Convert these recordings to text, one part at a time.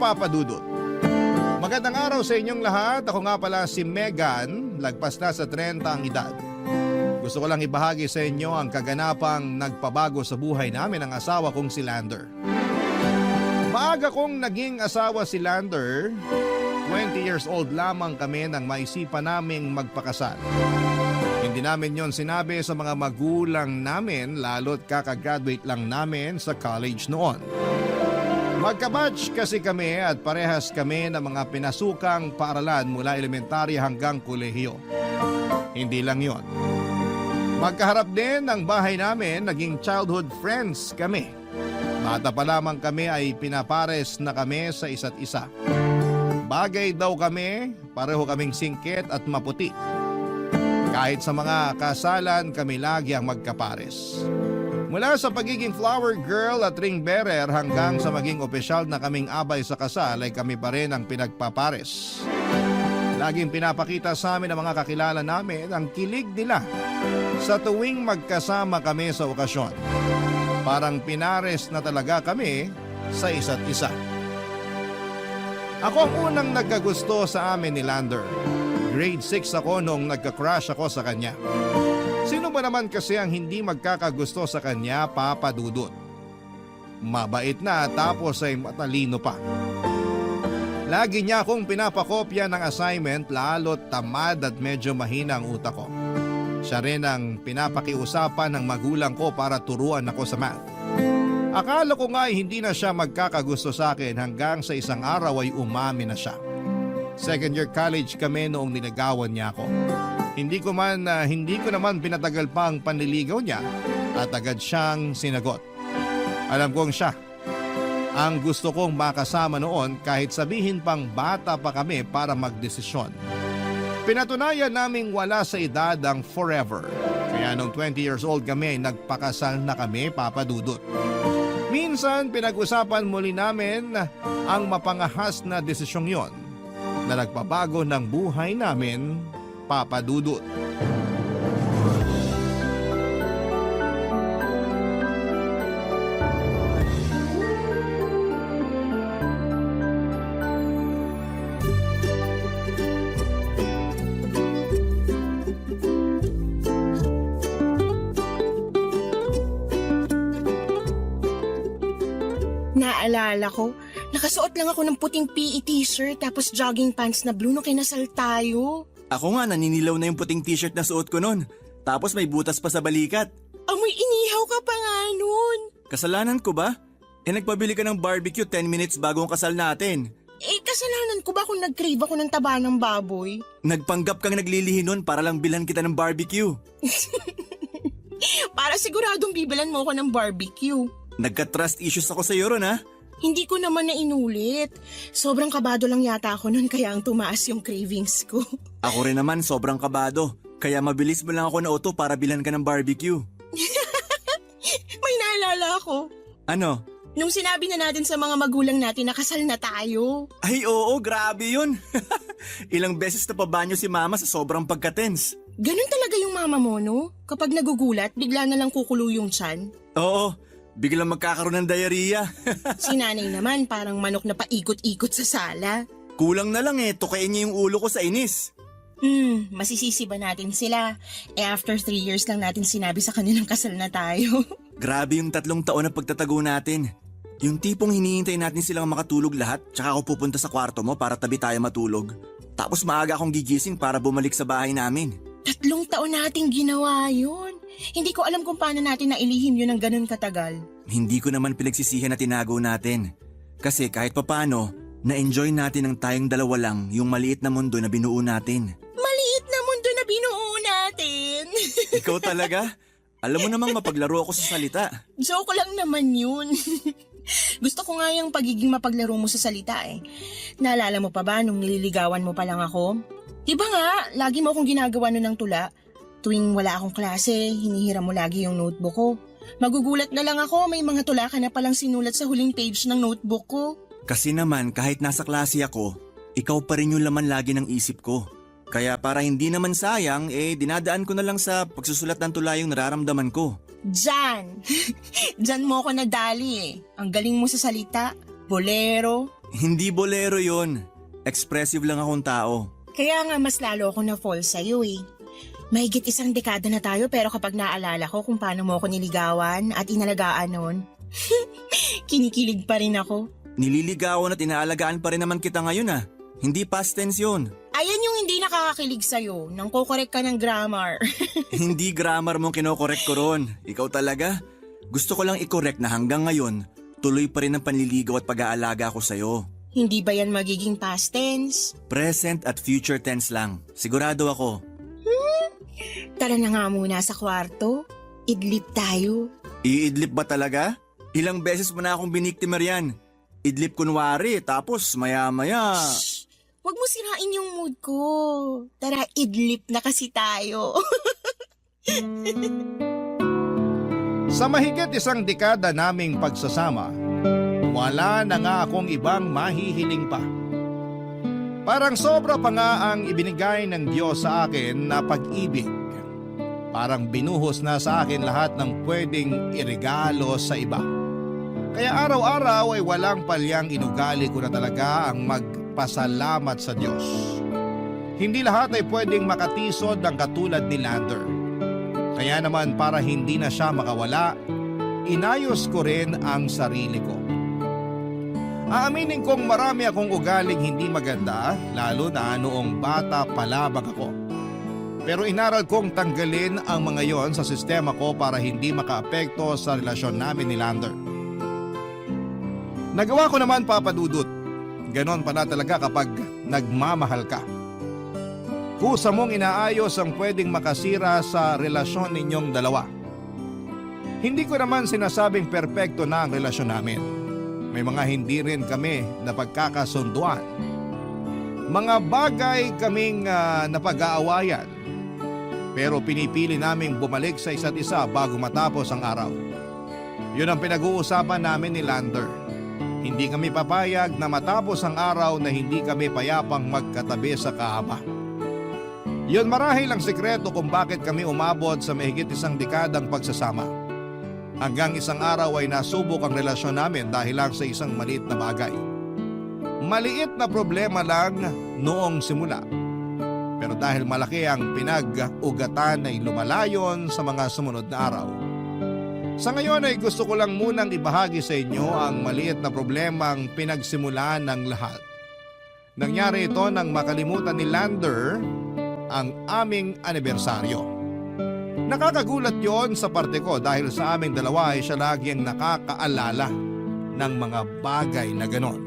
Papa Dudut. Magandang araw sa inyong lahat. Ako nga pala si Megan, lagpas na sa 30 ang edad. Gusto ko lang ibahagi sa inyo ang kaganapang nagpabago sa buhay namin ng asawa kong si Lander. Maaga kong naging asawa si Lander, 20 years old lamang kami nang maisipan naming magpakasal. Hindi namin yon sinabi sa mga magulang namin lalo't kakagraduate lang namin sa college noon. Magkabatch kasi kami at parehas kami ng mga pinasukang paaralan mula elementarya hanggang kolehiyo. Hindi lang yon. Magkaharap din ang bahay namin, naging childhood friends kami. Bata pa lamang kami ay pinapares na kami sa isa't isa. Bagay daw kami, pareho kaming singkit at maputi. Kahit sa mga kasalan kami lagi ang magkapares. Mula sa pagiging flower girl at ring bearer hanggang sa maging opisyal na kaming abay sa kasal ay kami pa rin ang pinagpapares. Laging pinapakita sa amin ng mga kakilala namin ang kilig nila sa tuwing magkasama kami sa okasyon. Parang pinares na talaga kami sa isa't isa. Ako ang unang nagkagusto sa amin ni Lander. Grade 6 ako nung nagka-crush ako sa kanya. Sino ba naman kasi ang hindi magkakagusto sa kanya, Papa Dudut? Mabait na tapos ay matalino pa. Lagi niya akong pinapakopya ng assignment lalo't tamad at medyo mahina ang utak ko. Siya rin ang pinapakiusapan ng magulang ko para turuan ako sa math. Akala ko nga ay hindi na siya magkakagusto sa akin hanggang sa isang araw ay umami na siya. Second year college kami noong niligawan niya ako. Hindi ko naman pinatagal pa ang panliligaw niya at agad siyang sinagot. Alam kong siya ang gusto kong makasama noon kahit sabihin pang bata pa kami para magdesisyon. Pinatunayan naming wala sa edad ang forever. Kaya nung 20 years old kami ay nagpakasal na kami, Papa Dudut. Minsan pinag-usapan muli namin ang mapangahas na desisyong yon na nagpabago ng buhay namin, Papa Dudut. Naalala ko, nakasuot lang ako ng puting PE t-shirt tapos jogging pants na blue nung kinasal tayo. Ako nga naninilaw na yung puting t-shirt na suot ko nun. Tapos may butas pa sa balikat. Amoy inihaw ka pa nga nun. Kasalanan ko ba? Nagpabili ka ng barbecue 10 minutes bago ang kasal natin. Kasalanan ko ba kung nag-crave ako ng taba ng baboy? Nagpanggap kang naglilihi nun para lang bilhan kita ng barbecue. Para siguradong bibilan mo ako ng barbecue. Nagka-trust issues ako sa iyo ron ha? Hindi ko naman na inulit. Sobrang kabado lang yata ako nun kaya ang tumaas yung cravings ko. Ako rin naman sobrang kabado. Kaya mabilis mo lang ako nauto para bilhan ka ng barbecue. May naalala ako. Ano? Nung sinabi na natin sa mga magulang natin na kasal na tayo. Ay oo, grabe yun. Ilang beses na pabanyo si mama sa sobrang pagka-tense. Ganun talaga yung mama mo, no? Kapag nagugulat, bigla na lang kukulo yung tiyan. Oo, biglang magkakaroon ng diarrhea. Si nanay naman parang manok na paikot-ikot sa sala. Kulang na lang tukain niya yung ulo ko sa inis. Masisisi ba natin sila? After 3 years lang natin sinabi sa kanilang kasal na tayo. Grabe yung 3 taon na pagtatago natin. Yung tipong hinihintay natin silang makatulog lahat tsaka ako pupunta sa kwarto mo para tabi tayo matulog. Tapos maaga akong gigising para bumalik sa bahay namin. 3 taon nating ginawa yun. Hindi ko alam kung paano natin nailihim yun ng ganun katagal. Hindi ko naman pinagsisihan na tinago natin. Kasi kahit papano, na-enjoy natin ang tayong dalawa lang yung maliit na mundo na binuo natin. Maliit na mundo na binuo natin. Ikaw talaga? Alam mo namang mapaglaro ako sa salita. Joke lang naman yun. Gusto ko nga yung pagiging mapaglaro mo sa salita Naalala mo pa ba nung nililigawan mo pa lang ako? Diba nga, lagi mo akong ginagawa nun ng tula. Tuwing wala akong klase, hinihiram mo lagi yung notebook ko. Magugulat na lang ako, may mga tula ka na palang sinulat sa huling page ng notebook ko. Kasi naman kahit nasa klase ako, ikaw pa rin yung laman lagi ng isip ko. Kaya para hindi naman sayang, dinadaan ko na lang sa pagsusulat ng tula yung nararamdaman ko. Diyan! Diyan mo ako nadali Ang galing mo sa salita, bolero. Hindi bolero yon. Expressive lang akong tao. Kaya nga mas lalo ako na-fall sa'yo eh. Mahigit 1 dekada na tayo pero kapag naalala ko kung paano mo ako niligawan at inalagaan noon, kinikilig pa rin ako. Nililigawan at inaalagaan pa rin naman kita ngayon ah. Hindi past tense yun. Ayan yung hindi nakakakilig sa'yo, nang kukorek ka ng grammar. Hindi grammar mong kinokorek ko ron. Ikaw talaga? Gusto ko lang i-correct na hanggang ngayon, tuloy pa rin ang panliligaw at pag-aalaga ko sa'yo. Hindi ba yan magiging past tense? Present at future tense lang. Sigurado ako. Tara na nga muna sa kwarto. Idlip tayo. Iidlip ba talaga? Ilang beses mo na akong biniktima riyan. Idlip kunwari, tapos maya-maya. Shh! Huwag mo sirain yung mood ko. Tara, idlip na kasi tayo. Sa mahigit 1 dekada naming pagsasama, wala na nga akong ibang mahihiling pa. Parang sobra pa nga ang ibinigay ng Diyos sa akin na pag-ibig. Parang binuhos na sa akin lahat ng pwedeng iregalo sa iba. Kaya araw-araw ay walang palyang inugali ko na talaga ang magpasalamat sa Diyos. Hindi lahat ay pwedeng makatisod ng katulad ni Lander. Kaya naman para hindi na siya makawala, inayos ko rin ang sarili ko. Aaminin kong marami akong ugaling hindi maganda, lalo na noong bata pa lamang ako. Pero inaral kong tanggalin ang mga yon sa sistema ko para hindi makaapekto sa relasyon namin ni Lander. Nagawa ko naman, Papa Dudut. Ganon pala talaga kapag nagmamahal ka. Kusa mong inaayos ang pwedeng makasira sa relasyon ninyong dalawa. Hindi ko naman sinasabing perpekto na ang relasyon namin. May mga hindi rin kami napagkakasunduan. Mga bagay kaming napag-aawayan. Pero pinipili naming bumalik sa isa't isa bago matapos ang araw. Yun ang pinag-uusapan namin ni Lander. Hindi kami papayag na matapos ang araw na hindi kami payapang magkatabi sa kahaba. Yun marahil ang sikreto kung bakit kami umabot sa mahigit 1 dekadang pagsasama. Hanggang isang araw ay nasubok ang relasyon namin dahil lang sa isang maliit na bagay. Maliit na problema lang noong simula. Pero dahil malaki ang pinag-ugatan ay lumalayon sa mga sumunod na araw. Sa ngayon ay gusto ko lang munang ibahagi sa inyo ang maliit na problemang pinagsimulan ng lahat. Nangyari ito nang makalimutan ni Lander ang aming anibersaryo. Nakakagulat yon sa parte ko dahil sa aming dalawa ay siya lagi ang nakakaalala ng mga bagay na ganon.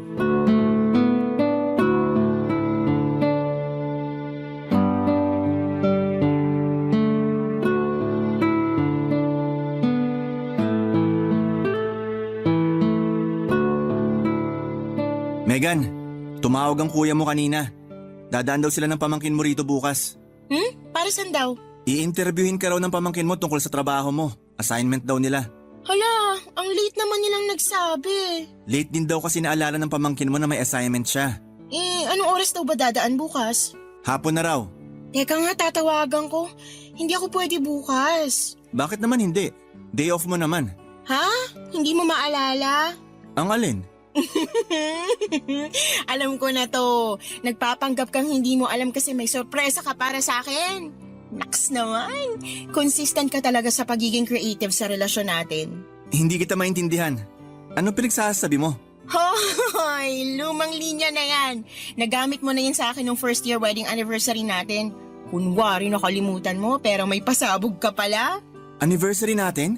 Megan, tumawag ang kuya mo kanina. Dadaan daw sila ng pamangkin mo rito bukas. Para saan daw? I-interviewin ka raw ng pamangkin mo tungkol sa trabaho mo. Assignment daw nila. Hala, ang late naman nilang nagsabi. Late din daw kasi naalala ng pamangkin mo na may assignment siya. Anong oras daw ba dadaan bukas? Hapon na raw. Teka nga, tatawagan ko. Hindi ako pwede bukas. Bakit naman hindi? Day off mo naman. Ha? Hindi mo maalala? Ang alin? Alam ko na to. Nagpapanggap kang hindi mo alam kasi may sorpresa ka para sa akin. Naks naman. Consistent ka talaga sa pagiging creative sa relasyon natin. Hindi kita maintindihan. Ano pinagsasabi mo? Hoy, lumang linya na yan. Nagamit mo na yan sa akin nung first year wedding anniversary natin. Kunwari nakalimutan mo pero may pasabog ka pala. Anniversary natin?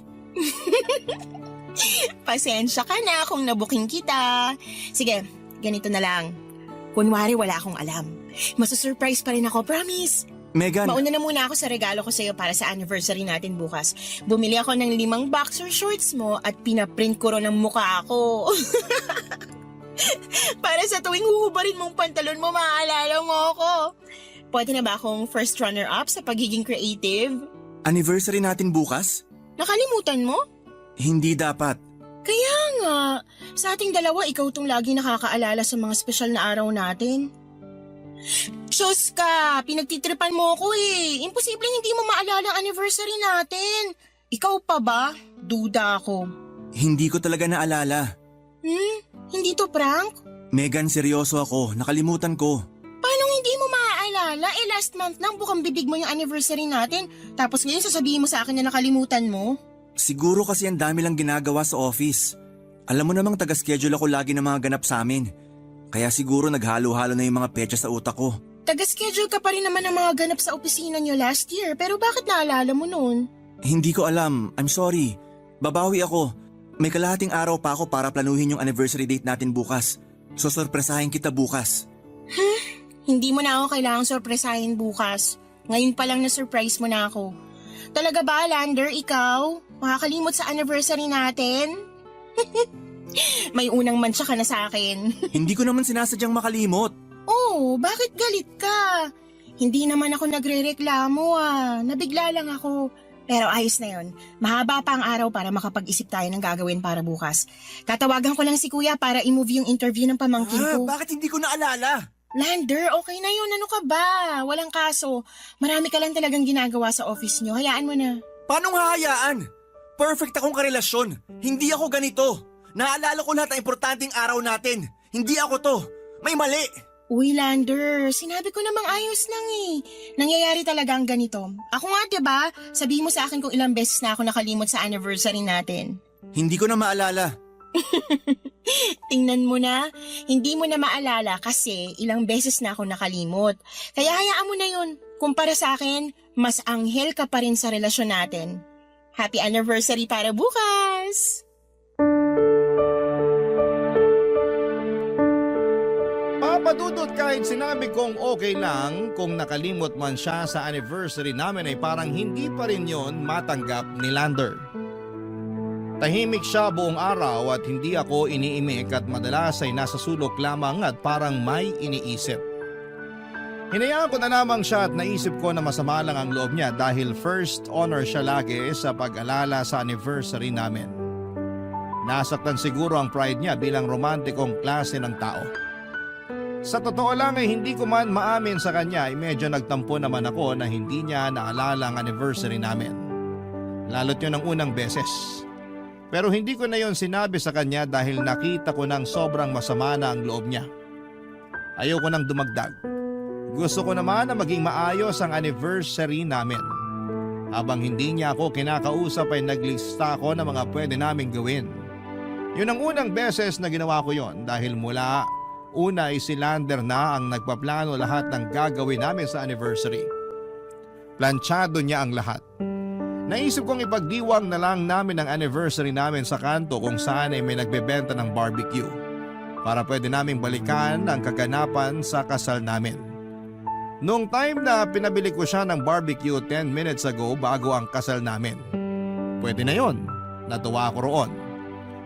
Pasensya ka na kung nabuking kita. Sige, ganito na lang. Kunwari wala akong alam. Masusurprise pa rin ako, promise. Megan, Mauna na muna ako sa regalo ko sa'yo para sa anniversary natin bukas. Bumili ako ng 5 boxer shorts mo at pinaprint ko ron ang mukha ko. Para sa tuwing huhubarin mong pantalon mo, maaalala mo ako. Pwede na ba akong first runner-up sa pagiging creative? anniversary natin bukas? Nakalimutan mo? Hindi dapat. Kaya nga, sa ating dalawa, ikaw tong lagi nakakaalala sa mga espesyal na araw natin. Diyos ka, pinagtitripan mo ako eh. Imposibleng hindi mo maalala ang anniversary natin. Ikaw pa ba? Duda ako. Hindi ko talaga naalala. Hindi to prank? Megan, seryoso ako. Nakalimutan ko. Paano hindi mo maaalala? Last month lang bukang bibig mo yung anniversary natin. Tapos ngayon sasabihin mo sa akin na nakalimutan mo? Siguro kasi ang dami lang ginagawa sa office. Alam mo namang taga-schedule ako lagi ng mga ganap sa amin. Kaya siguro naghalo-halo na yung mga petsa sa utak ko. Taga-schedule ka pa rin naman ng mga ganap sa opisina niyo last year, pero bakit naalala mo nun? Hindi ko alam. I'm sorry. Babawi ako. May kalahating araw pa ako para planuhin yung anniversary date natin bukas. So sorpresahin kita bukas. Hindi mo na ako kailangang sorpresahin bukas. Ngayon pa lang na-surprise mo na ako. Talaga ba, Lander, ikaw? Makakalimot sa anniversary natin? May unang mantsa ka na sa akin. Hindi ko naman sinasadyang makalimot. Oh, bakit galit ka? Hindi naman ako nagre-reklamo Nabigla lang ako. Pero ayos na yon. Mahaba pa ang araw para makapag-isip tayo ng gagawin para bukas. Tatawagan ko lang si Kuya para i-move yung interview ng pamangkin ko. Bakit hindi ko naalala? Lander, okay na yun. Ano ka ba? Walang kaso. Marami ka lang talagang ginagawa sa office nyo. Hayaan mo na. Paano hahayaan? Perfect akong karelasyon. Hindi ako ganito. Naalala ko lahat ng importanteng araw natin. Hindi ako to. May mali. Uy, Lander, sinabi ko namang ayos lang Nangyayari talaga ang ganito. Ako nga, diba? Sabihin mo sa akin kung ilang beses na ako nakalimot sa anniversary natin. Hindi ko na maalala. Tingnan mo na, hindi mo na maalala kasi ilang beses na ako nakalimot. Kaya hayaan mo na yun. Kumpara sa akin, mas anghel ka pa rin sa relasyon natin. Happy anniversary para bukas! Papadudot kahit sinabi kong okay lang kung nakalimot man siya sa anniversary namin ay parang hindi pa rin yon matanggap ni Lander. Tahimik siya buong araw at hindi ako iniimik at madalas ay nasa sulok lamang at parang may iniisip. Hinayaan ko na lamang siya at naisip ko na masama lang ang loob niya dahil first honor siya lagi sa pag-alala sa anniversary namin. Nasaktan siguro ang pride niya bilang romantikong klase ng tao. Sa totoo lang ay hindi ko man maamin sa kanya ay medyo nagtampo naman ako na hindi niya naalala ang anniversary namin. Lalo't yun ang unang beses. Pero hindi ko na yon sinabi sa kanya dahil nakita ko ng sobrang masama na ang loob niya. Ayoko nang dumagdag. Gusto ko naman na maging maayos ang anniversary namin. Habang hindi niya ako kinakausap ay naglista ako ng mga pwede naming gawin. Yun ang unang beses na ginawa ko yon dahil mula una ay si Lander na ang nagpaplano lahat ng gagawin namin sa anniversary. Planchado niya ang lahat. Naisip kong ipagdiwang na lang namin ang anniversary namin sa kanto kung saan ay may nagbebenta ng barbecue para pwede naming balikan ang kaganapan sa kasal namin. Noong time na pinabili ko siya ng barbecue 10 minutes ago bago ang kasal namin. Pwede na yon. Natuwa ako roon.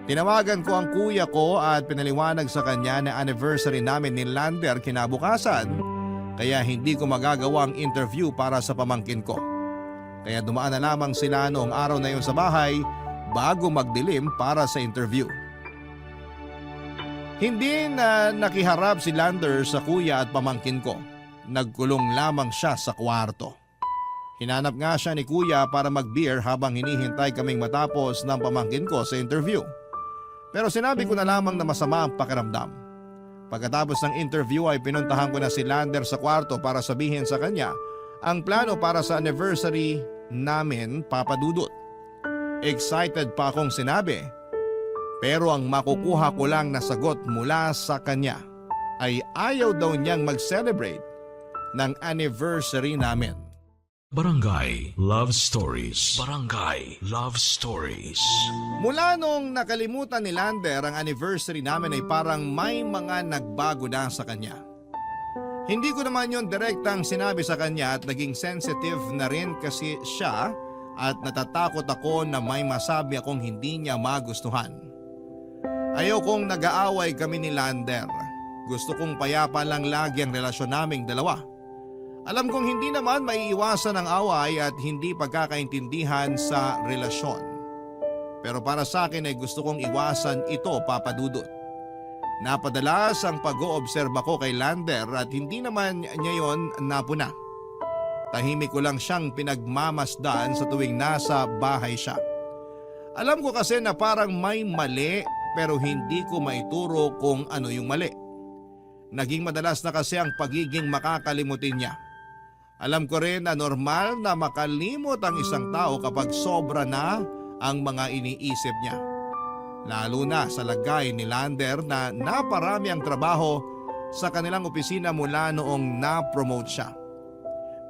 Tinawagan ko ang kuya ko at pinaliwanag sa kanya na anniversary namin ni Lander kinabukasan kaya hindi ko magagawa ang interview para sa pamangkin ko. Kaya dumaan na lamang sila noong araw na yun sa bahay bago magdilim para sa interview. Hindi na nakiharap si Lander sa kuya at pamangkin ko. Nagkulong lamang siya sa kwarto. Hinanap nga siya ni kuya para mag-beer habang hinihintay kaming matapos ng pamangkin ko sa interview. Pero sinabi ko na lamang na masama ang pakiramdam. Pagkatapos ng interview ay pinuntahan ko na si Lander sa kwarto para sabihin sa kanya ang plano para sa anniversary namin, Papa Dudut. Excited pa akong sinabi. Pero ang makukuha ko lang na sagot mula sa kanya ay ayaw daw niyang mag-celebrate ng anniversary namin. Barangay Love Stories. Barangay Love Stories. Mula nung nakalimutan ni Lander ang anniversary namin ay parang may mga nagbago na sa kanya. Hindi ko naman yon direktang sinabi sa kanya at naging sensitive na rin kasi siya at natatakot ako na may masabi akong hindi niya magustuhan. Ayaw kong nag-aaway kami ni Lander. Gusto kong payapa lang lagi ang relasyon naming dalawa. Alam kong hindi naman maiiwasan ang away at hindi pagkakaintindihan sa relasyon. Pero para sa akin ay gusto kong iwasan ito, Papa Dudut. Napadalas ang pag-oobserba ko kay Lander at hindi naman niya yon napuna. Tahimik ko lang siyang pinagmamasdan sa tuwing nasa bahay siya. Alam ko kasi na parang may mali pero hindi ko maituro kung ano yung mali. Naging madalas na kasi ang pagiging makakalimutin niya. Alam ko rin na normal na makalimot ang isang tao kapag sobra na ang mga iniisip niya. Lalo na sa lagay ni Lander na naparami ang trabaho sa kanilang opisina mula noong na-promote siya.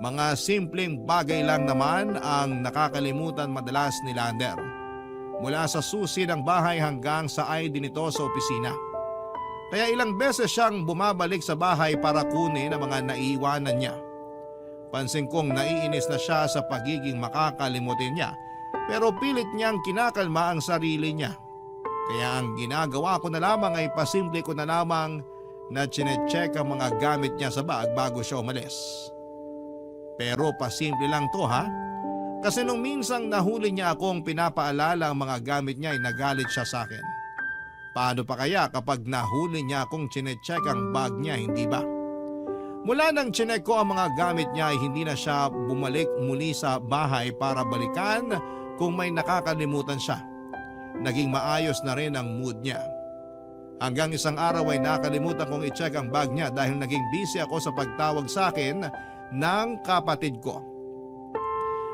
Mga simpleng bagay lang naman ang nakakalimutan madalas ni Lander. Mula sa susi ng bahay hanggang sa ID nito sa opisina. Kaya ilang beses siyang bumabalik sa bahay para kunin ang mga naiiwanan niya. Pansin kong naiinis na siya sa pagiging makakalimutin niya pero pilit niyang kinakalma ang sarili niya. Kaya ang ginagawa ko na lamang ay pasimple ko na lamang na chinecheck ang mga gamit niya sa bag bago siya umalis. Pero pasimple lang to ha. Kasi nung minsang nahuli niya akong pinapaalala ang mga gamit niya ay nagalit siya sa akin. Paano pa kaya kapag nahuli niya akong chinecheck ang bag niya, hindi ba? Mula nang chinek ko ang mga gamit niya ay hindi na siya bumalik muli sa bahay para balikan kung may nakakalimutan siya. Naging maayos na rin ang mood niya. Hanggang isang araw ay nakalimutan kong i-check ang bag niya dahil naging busy ako sa pagtawag sa akin ng kapatid ko.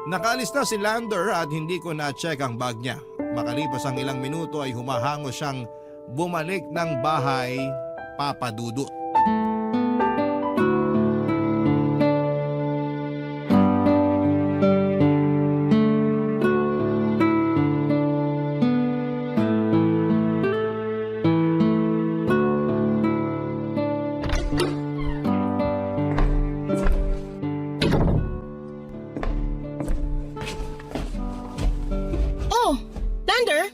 Nakaalis na si Lander at hindi ko na-check ang bag niya. Makalipas ang ilang minuto ay humahango siyang bumalik ng bahay, Papa Dudut. Oh, Lander?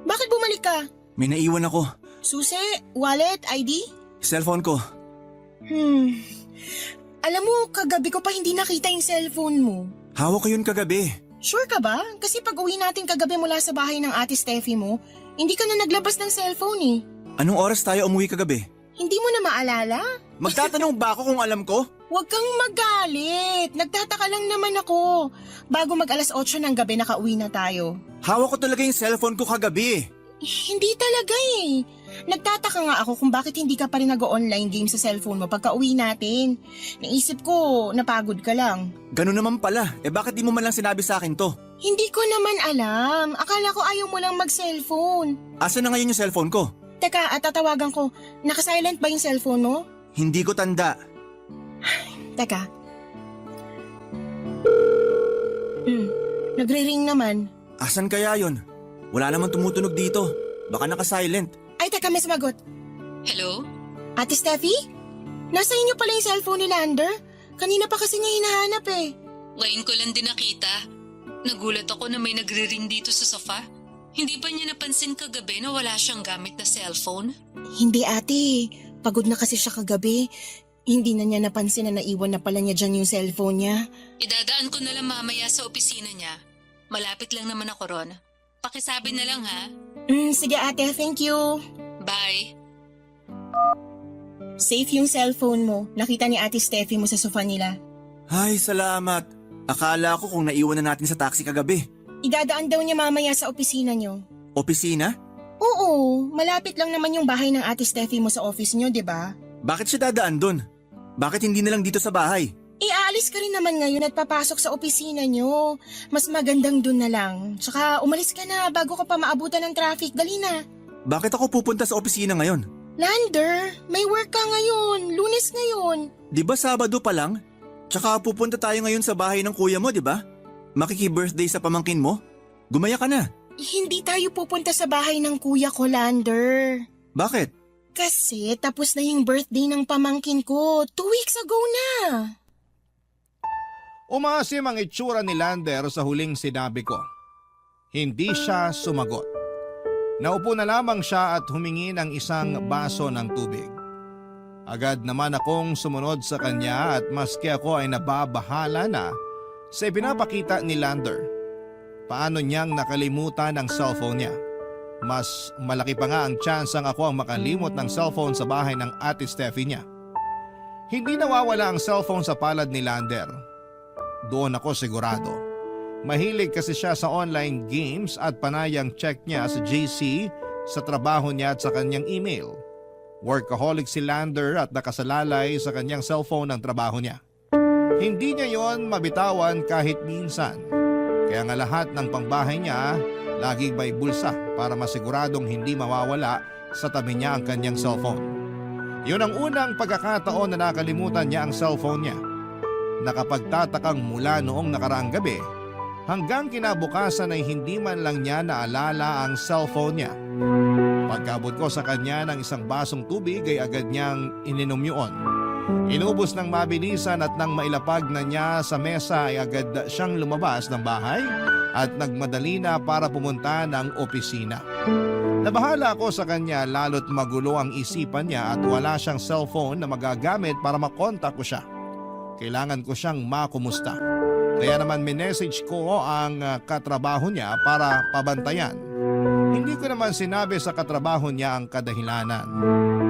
Bakit bumalik ka? May naiwan ako. Susi, wallet, ID? Cellphone ko. Alam mo, kagabi ko pa hindi nakita yung cellphone mo. Hawak ko yun kagabi. Sure ka ba? Kasi pag uwi natin kagabi mula sa bahay ng ate Steffi mo, hindi ka na naglabas ng cellphone eh. Anong oras tayo umuwi kagabi? Hindi mo na maalala? Magtatanong ba ako kung alam ko? Huwag kang magalit. Nagtataka lang naman ako. Bago mag alas 8 ng gabi nakauwi na tayo. Hawak ko talaga yung cellphone ko kagabi. Hindi talaga eh. Nagtataka nga ako kung bakit hindi ka pa rin nag-online game sa cellphone mo pagka uwi natin. Naisip ko, napagod ka lang. Ganun naman pala. Bakit di mo man lang sinabi sa akin to? Hindi ko naman alam. Akala ko ayaw mo lang mag-cellphone. Asa na ngayon yung cellphone ko? Teka, at tatawagan ko. Naka-silent ba yung cellphone mo? Hindi ko tanda. Teka. Nagre-ring naman. Asan kaya yun? Wala naman tumutunog dito. Baka naka-silent. Ay, teka, may sumagot. Hello? Ate Steffi? Nasa inyo pala yung cellphone ni Lander? Kanina pa kasi niya hinahanap eh. Ngayon ko lang din nakita. Nagulat ako na may nagre-ring dito sa sofa. Hindi ba niya napansin kagabi na wala siyang gamit na cellphone? Hindi ate, pagod na kasi siya kagabi. Hindi na niya napansin na naiwan na pala niya dyan yung cellphone niya. Idadaan ko na lang mamaya sa opisina niya. Malapit lang naman ako ron. Pakisabi na lang ha. Sige ate, thank you. Bye. Safe yung cellphone mo. Nakita ni ate Steffi mo sa sofa nila. Ay, salamat. Akala ko kung naiwan na natin sa taxi kagabi. Idadaan daw niya mamaya sa opisina niyo. Opisina? Oo, malapit lang naman yung bahay ng ate Steffi mo sa office niyo, di ba? Bakit siya dadaan dun? Bakit hindi na lang dito sa bahay? Aalis ka rin naman ngayon at papasok sa opisina niyo. Mas magandang dun na lang. Tsaka umalis ka na bago ka pa maabutan ng traffic. Dali na. Bakit ako pupunta sa opisina ngayon? Lander, may work ka ngayon. Lunes ngayon. Di ba Sabado pa lang? Tsaka pupunta tayo ngayon sa bahay ng kuya mo, di ba? Makiki-birthday sa pamangkin mo? Gumaya ka na. Hindi tayo pupunta sa bahay ng kuya ko, Lander. Bakit? Kasi tapos na yung birthday ng pamangkin ko. 2 weeks ago na. Umasim ang itsura ni Lander sa huling sinabi ko. Hindi siya sumagot. Naupo na lamang siya at humingi ng isang baso ng tubig. Agad naman akong sumunod sa kanya at maski ako ay nababahala na sa ipinapakita ni Lander. Paano niyang nakalimutan ang cellphone niya? Mas malaki pa nga ang tsansang ako ang makalimot ng cellphone sa bahay ng ate Steffi niya. Hindi nawawala ang cellphone sa palad ni Lander. Doon ako sigurado. Mahilig kasi siya sa online games at panayang check niya sa GC, sa trabaho niya at sa kanyang email. Workaholic si Lander at nakasalalay sa kanyang cellphone ang trabaho niya. Hindi niya yon mabitawan kahit minsan. Kaya nga lahat ng pangbahay niya laging may bulsa para masiguradong hindi mawawala sa tabi niya ang kanyang cellphone. Yun ang unang pagkakataon na nakalimutan niya ang cellphone niya. Nakapagtatakang mula noong nakaraang gabi hanggang kinabukasan ay hindi man lang niya naalala ang cellphone niya. Pagkabot ko sa kanya ng isang basong tubig ay agad niyang ininom yun. Inubos ng mabilisan at nang mailapag na niya sa mesa ay agad siyang lumabas ng bahay at nagmadali na para pumunta ng opisina. Nabahala ako sa kanya lalo't magulo ang isipan niya at wala siyang cellphone na magagamit para makontak ko siya. Kailangan ko siyang makumusta. Kaya naman minessage ko ang katrabaho niya para pabantayan. Hindi ko naman sinabi sa katrabaho niya ang kadahilanan.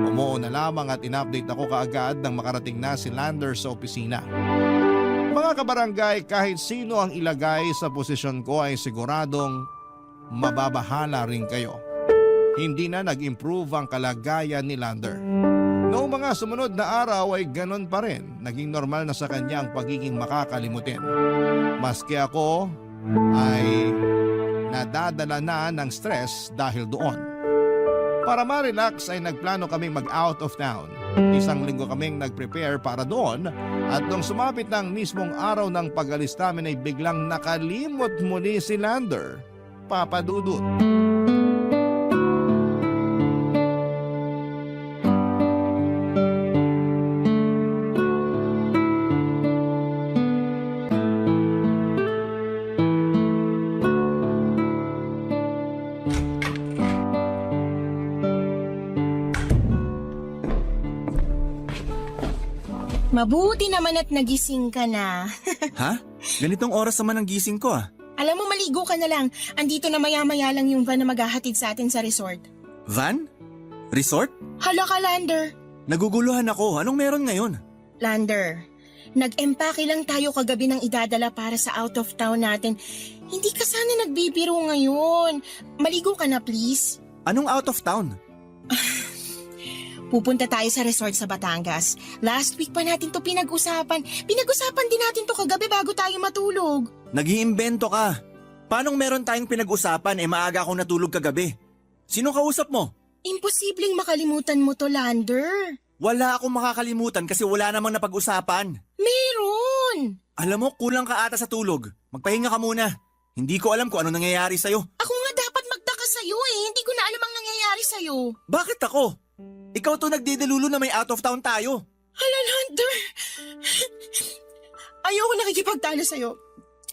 Umuo na lamang at in-update ako kaagad nang makarating na si Lander sa opisina. Mga kabarangay, kahit sino ang ilagay sa posisyon ko ay siguradong mababahala rin kayo. Hindi na nag-improve ang kalagayan ni Lander. Noong mga sumunod na araw ay ganon pa rin. Naging normal na sa kanya ang pagiging makakalimutin. Maski ako ay nadadala na ng stress dahil doon. Para ma-relax ay nagplano kaming mag-out of town. Isang linggo kaming nag-prepare para doon at nung sumapit ng mismong araw ng pag-alis namin ay biglang nakalimot muli si Lander. Papa Dudut. Mabuti naman at nagising ka na. Ha? Ganitong oras naman ang gising ko ah. Alam mo, maligo ka na lang. Andito na maya-maya lang yung van na maghahatid sa atin sa resort. Van? Resort? Hala ka, Lander. Naguguluhan ako. Anong meron ngayon? Lander, nag-empake lang tayo kagabi ng idadala para sa out of town natin. Hindi ka sana nagbibiro ngayon. Maligo ka na, please. Anong out of town? Pupunta tayo sa resort sa Batangas. Last week pa natin to pinag-usapan. Pinag-usapan din natin to kagabi bago tayo matulog. Nag-iimbento ka. Paanong meron tayong pinag-usapan maaga akong natulog kagabi? Sino kausap mo? Imposibleng makalimutan mo to, Lander. Wala akong makakalimutan kasi wala namang napag-usapan. Meron! Alam mo, kulang ka ata sa tulog. Magpahinga ka muna. Hindi ko alam kung ano nangyayari sa'yo. Ako nga dapat magtaka sa'yo eh. Hindi ko na alam ang nangyayari sa'yo. Bakit ako? Ikaw to nagdidelulo na may out of town tayo. Hala, Lander. Ayoko nakikipagtalo sa'yo.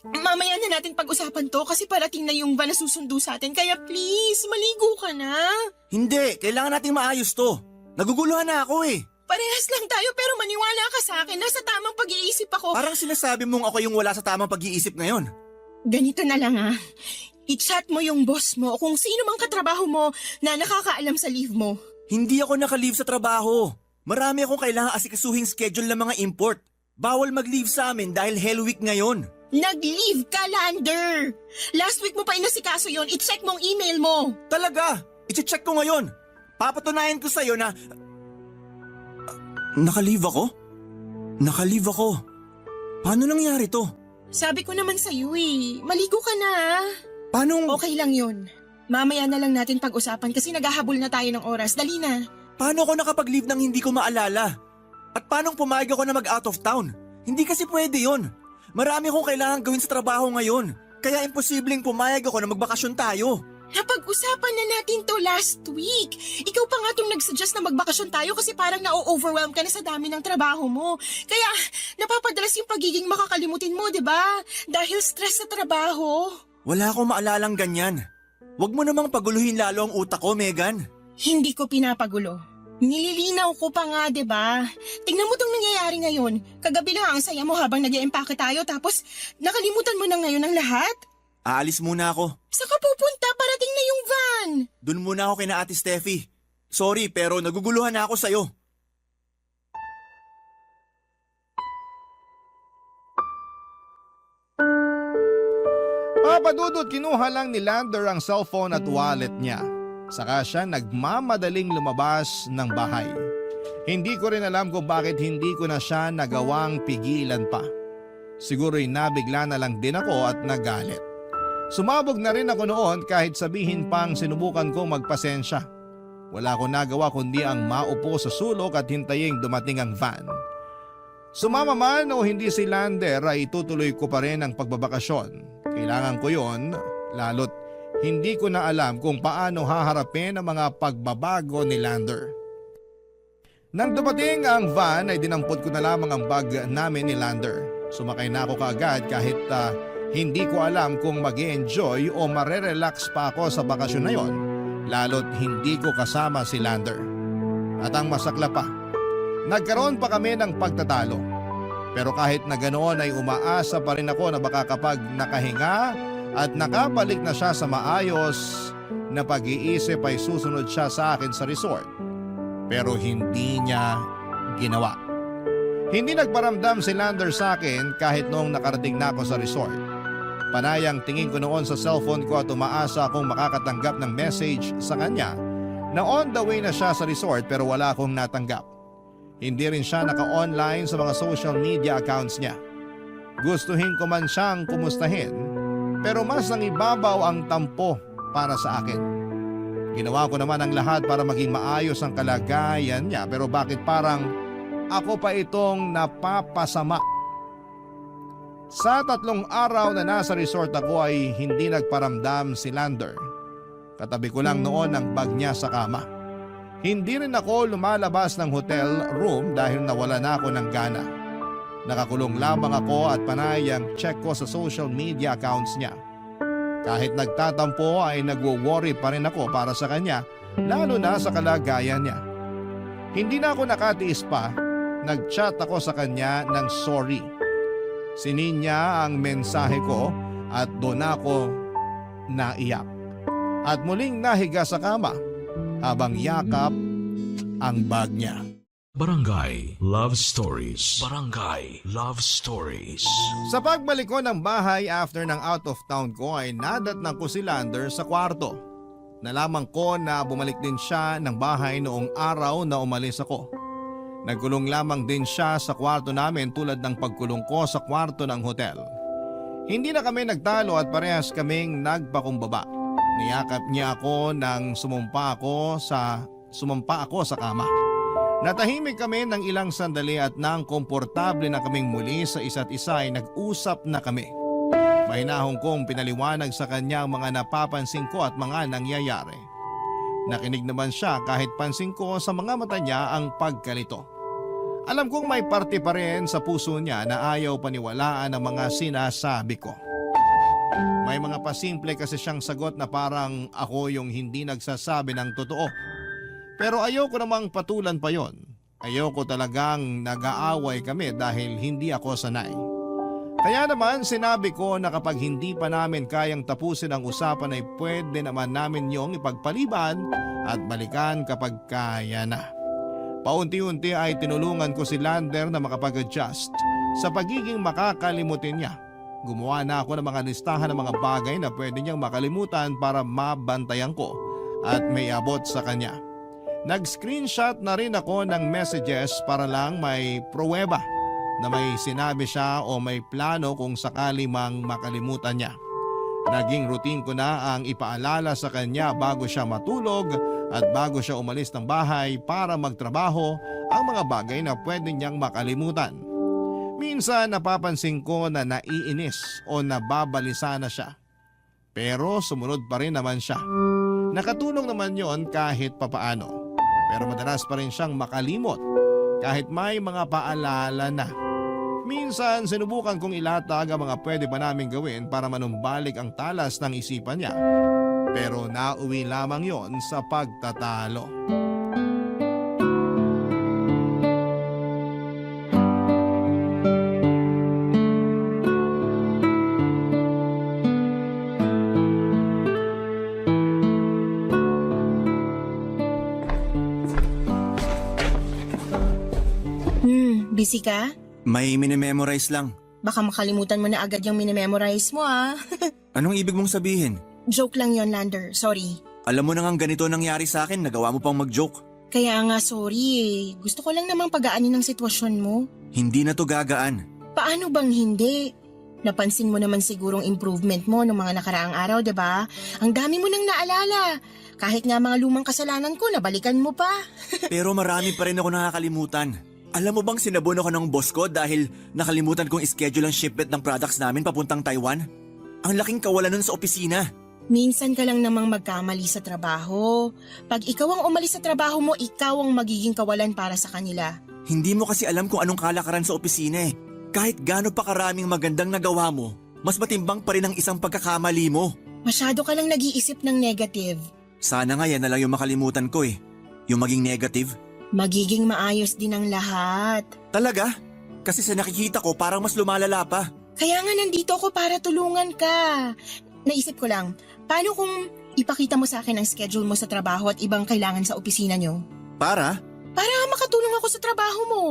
Mamaya na natin pag-usapan to kasi parating na yung van na susundo sa atin. Kaya please, maligo ka na. Hindi, kailangan nating maayos to. Naguguluhan na ako eh. Parehas lang tayo pero maniwala ka sa akin. Nasa tamang pag-iisip ako. Parang sinasabi mong ako yung wala sa tamang pag-iisip ngayon. Ganito na lang ah. I-chat mo yung boss mo o kung sino mang katrabaho mo na nakakaalam sa leave mo. Hindi ako naka-leave sa trabaho. Marami akong kailangan asikasuhing schedule ng mga import. Bawal mag-leave sa amin dahil Hell Week ngayon. Nag-leave ka, Lander! Last week mo pa inasikaso yon. I-check mo ang email mo. Talaga? I-check ko ngayon. Papatunayan ko sa'yo na... Naka-leave ako? Naka-leave ako. Paano nangyari to? Sabi ko naman sa'yo eh. Maligo ka na. Paano... Okay lang yun. Mamaya na lang natin pag-usapan kasi naghahabol na tayo ng oras. Dali na. Paano ako nakapag-leave nang hindi ko maalala? At paano pumayag ako na mag-out of town? Hindi kasi pwede yon. Marami akong kailangan gawin sa trabaho ngayon. Kaya imposibleng pumayag ako na magbakasyon tayo. Napag-usapan na natin to last week. Ikaw pa nga itong nagsuggest na magbakasyon tayo kasi parang na-overwhelm ka na sa dami ng trabaho mo. Kaya napapadalas yung pagiging makakalimutin mo, di ba? Dahil stress sa trabaho. Wala akong maalalang ganyan. Huwag mo namang paguluhin lalo ang utak ko, Megan. Hindi ko pinapagulo. Nililinaw ko pa nga, di ba? Tingnan mo tong nangyayari ngayon. Kagabi lang ang saya mo habang nag-i-empake tayo tapos nakalimutan mo na ngayon ang lahat? Aalis muna ako. Saan ka pupunta? Parating na yung van. Doon muna ako kina Ate Steffi. Sorry pero naguguluhan na ako sa'yo. Papadudot kinuha lang ni Lander ang cellphone at wallet niya. Saka siya nagmamadaling lumabas ng bahay. Hindi ko rin alam kung bakit hindi ko na siya nagawang pigilan pa. Siguro'y nabigla na lang din ako at nagalit. Sumabog na rin ako noon kahit sabihin pang sinubukan kong magpasensya. Wala ko nagawa kundi ang maupo sa sulok at hintaying dumating ang van. Sumama man o hindi si Lander ay itutuloy ko pa rin ang pagbabakasyon. Kailangan ko yon, lalo't hindi ko na alam kung paano haharapin ang mga pagbabago ni Lander. Nang dumating ang van ay dinampot ko na lamang ang bag namin ni Lander. Sumakay na ako kaagad kahit hindi ko alam kung mag-enjoy o marerelax pa ako sa bakasyon na yon, lalo't hindi ko kasama si Lander. At ang masakla pa, nagkaroon pa kami ng pagtatalo. Pero kahit na ganoon ay umaasa pa rin ako na baka kapag nakahinga at nakabalik na siya sa maayos na pag-iisip ay susunod siya sa akin sa resort. Pero hindi niya ginawa. Hindi nagparamdam si Lander sa akin kahit noong nakarating na ako sa resort. Panayang tingin ko noon sa cellphone ko at umaasa akong makakatanggap ng message sa kanya na on the way na siya sa resort pero wala akong natanggap. Hindi rin siya naka-online sa mga social media accounts niya. Gustuhin ko man siyang kumustahin pero mas nangibabaw ang tampo para sa akin. Ginawa ko naman ang lahat para maging maayos ang kalagayan niya pero bakit parang ako pa itong napapasama? Sa 3 araw na nasa resort ako ay hindi nagparamdam si Lander. Katabi ko lang noon ang bag niya sa kama. Hindi rin ako lumalabas ng hotel room dahil nawala na ako ng gana. Nakakulong lamang ako at panayang check ko sa social media accounts niya. Kahit nagtatampo ay nagwo-worry pa rin ako para sa kanya, lalo na sa kalagayan niya. Hindi na ako nakatiis pa, nag-chat ako sa kanya ng sorry. Sinin niya ang mensahe ko at doon ako naiyak. At muling nahiga sa kama habang yakap ang bag niya. Barangay Love Stories. Barangay Love Stories. Sa pagbalik ko ng bahay after ng out of town ko ay nadatnan ko si Lander sa kwarto. Nalaman ko na bumalik din siya ng bahay noong araw na umalis ako. Nagkulong lamang din siya sa kwarto namin tulad ng pagkulong ko sa kwarto ng hotel. Hindi na kami nagtalo at parehas kaming nagpakumbaba. Niyakap niya ako nang sumumpa ako sa kama. Natahimik kami ng ilang sandali at nang komportable na kaming muli sa isa't isa ay nag-usap na kami. Mahinahon kong pinaliwanag sa kanya ang mga napapansin ko at mga nangyayari. Nakinig naman siya kahit pansin ko sa mga mata niya ang pagkalito. Alam kong may parte pa rin sa puso niya na ayaw paniwalaan ang mga sinasabi ko. May mga pasimple kasi siyang sagot na parang ako yung hindi nagsasabi ng totoo. Pero ayoko namang patulan pa yon. Ayoko talagang nag-aaway kami dahil hindi ako sanay. Kaya naman sinabi ko na kapag hindi pa namin kayang tapusin ang usapan ay pwede naman namin yung ipagpaliban at balikan kapag kaya na. Paunti-unti ay tinulungan ko si Lander na makapag-adjust sa pagiging makakalimutin niya. Gumawa na ako ng mga listahan ng mga bagay na pwede niyang makalimutan para mabantayan ko at may abot sa kanya. Nag-screenshot na rin ako ng messages para lang may pruweba na may sinabi siya o may plano kung sakali mang makalimutan niya. Naging routine ko na ang ipaalala sa kanya bago siya matulog at bago siya umalis ng bahay para magtrabaho ang mga bagay na pwede niyang makalimutan. Minsan napapansin ko na naiinis o nababalisa na siya. Pero sumunod pa rin naman siya. Nakatulong naman yon kahit papaano. Pero madalas pa rin siyang makalimot kahit may mga paalala na. Minsan sinubukan kong ilatag ang mga pwede pa namin gawin para manumbalik ang talas ng isipan niya. Pero nauwi lamang yon sa pagtatalo. Busy ka? May minimemorize lang. Baka makalimutan mo na agad yung minememorize mo ah. Anong ibig mong sabihin? Joke lang yon, Lander. Sorry. Alam mo na ngang ganito nangyari sa akin, nagawa mo pang mag-joke. Kaya nga sorry eh. Gusto ko lang namang pagaanin ang sitwasyon mo. Hindi na to gagaan. Paano bang hindi? Napansin mo naman sigurong improvement mo noong mga nakaraang araw, 'di ba? Ang dami mo nang naalala. Kahit nga mga lumang kasalanan ko, nabalikan mo pa. Pero marami pa rin ako nakakalimutan. Alam mo bang sinabon ako ng boss ko dahil nakalimutan kong ischedule ang shipment ng products namin papuntang Taiwan? Ang laking kawalan nun sa opisina. Minsan ka lang namang magkamali sa trabaho. Pag ikaw ang umalis sa trabaho mo, ikaw ang magiging kawalan para sa kanila. Hindi mo kasi alam kung anong kalakaran sa opisina eh. Kahit gaano pa karaming magandang nagawa mo, mas matimbang pa rin ang isang pagkakamali mo. Masyado ka lang nag-iisip ng negative. Sana nga yan na lang yung makalimutan ko eh. Yung maging negative. Magiging maayos din ang lahat. Talaga? Kasi sa nakikita ko parang mas lumalala pa. Kaya nga nandito ako para tulungan ka. Naisip ko lang, paano kung ipakita mo sa akin ang schedule mo sa trabaho at ibang kailangan sa opisina nyo? Para? Para makatulong ako sa trabaho mo.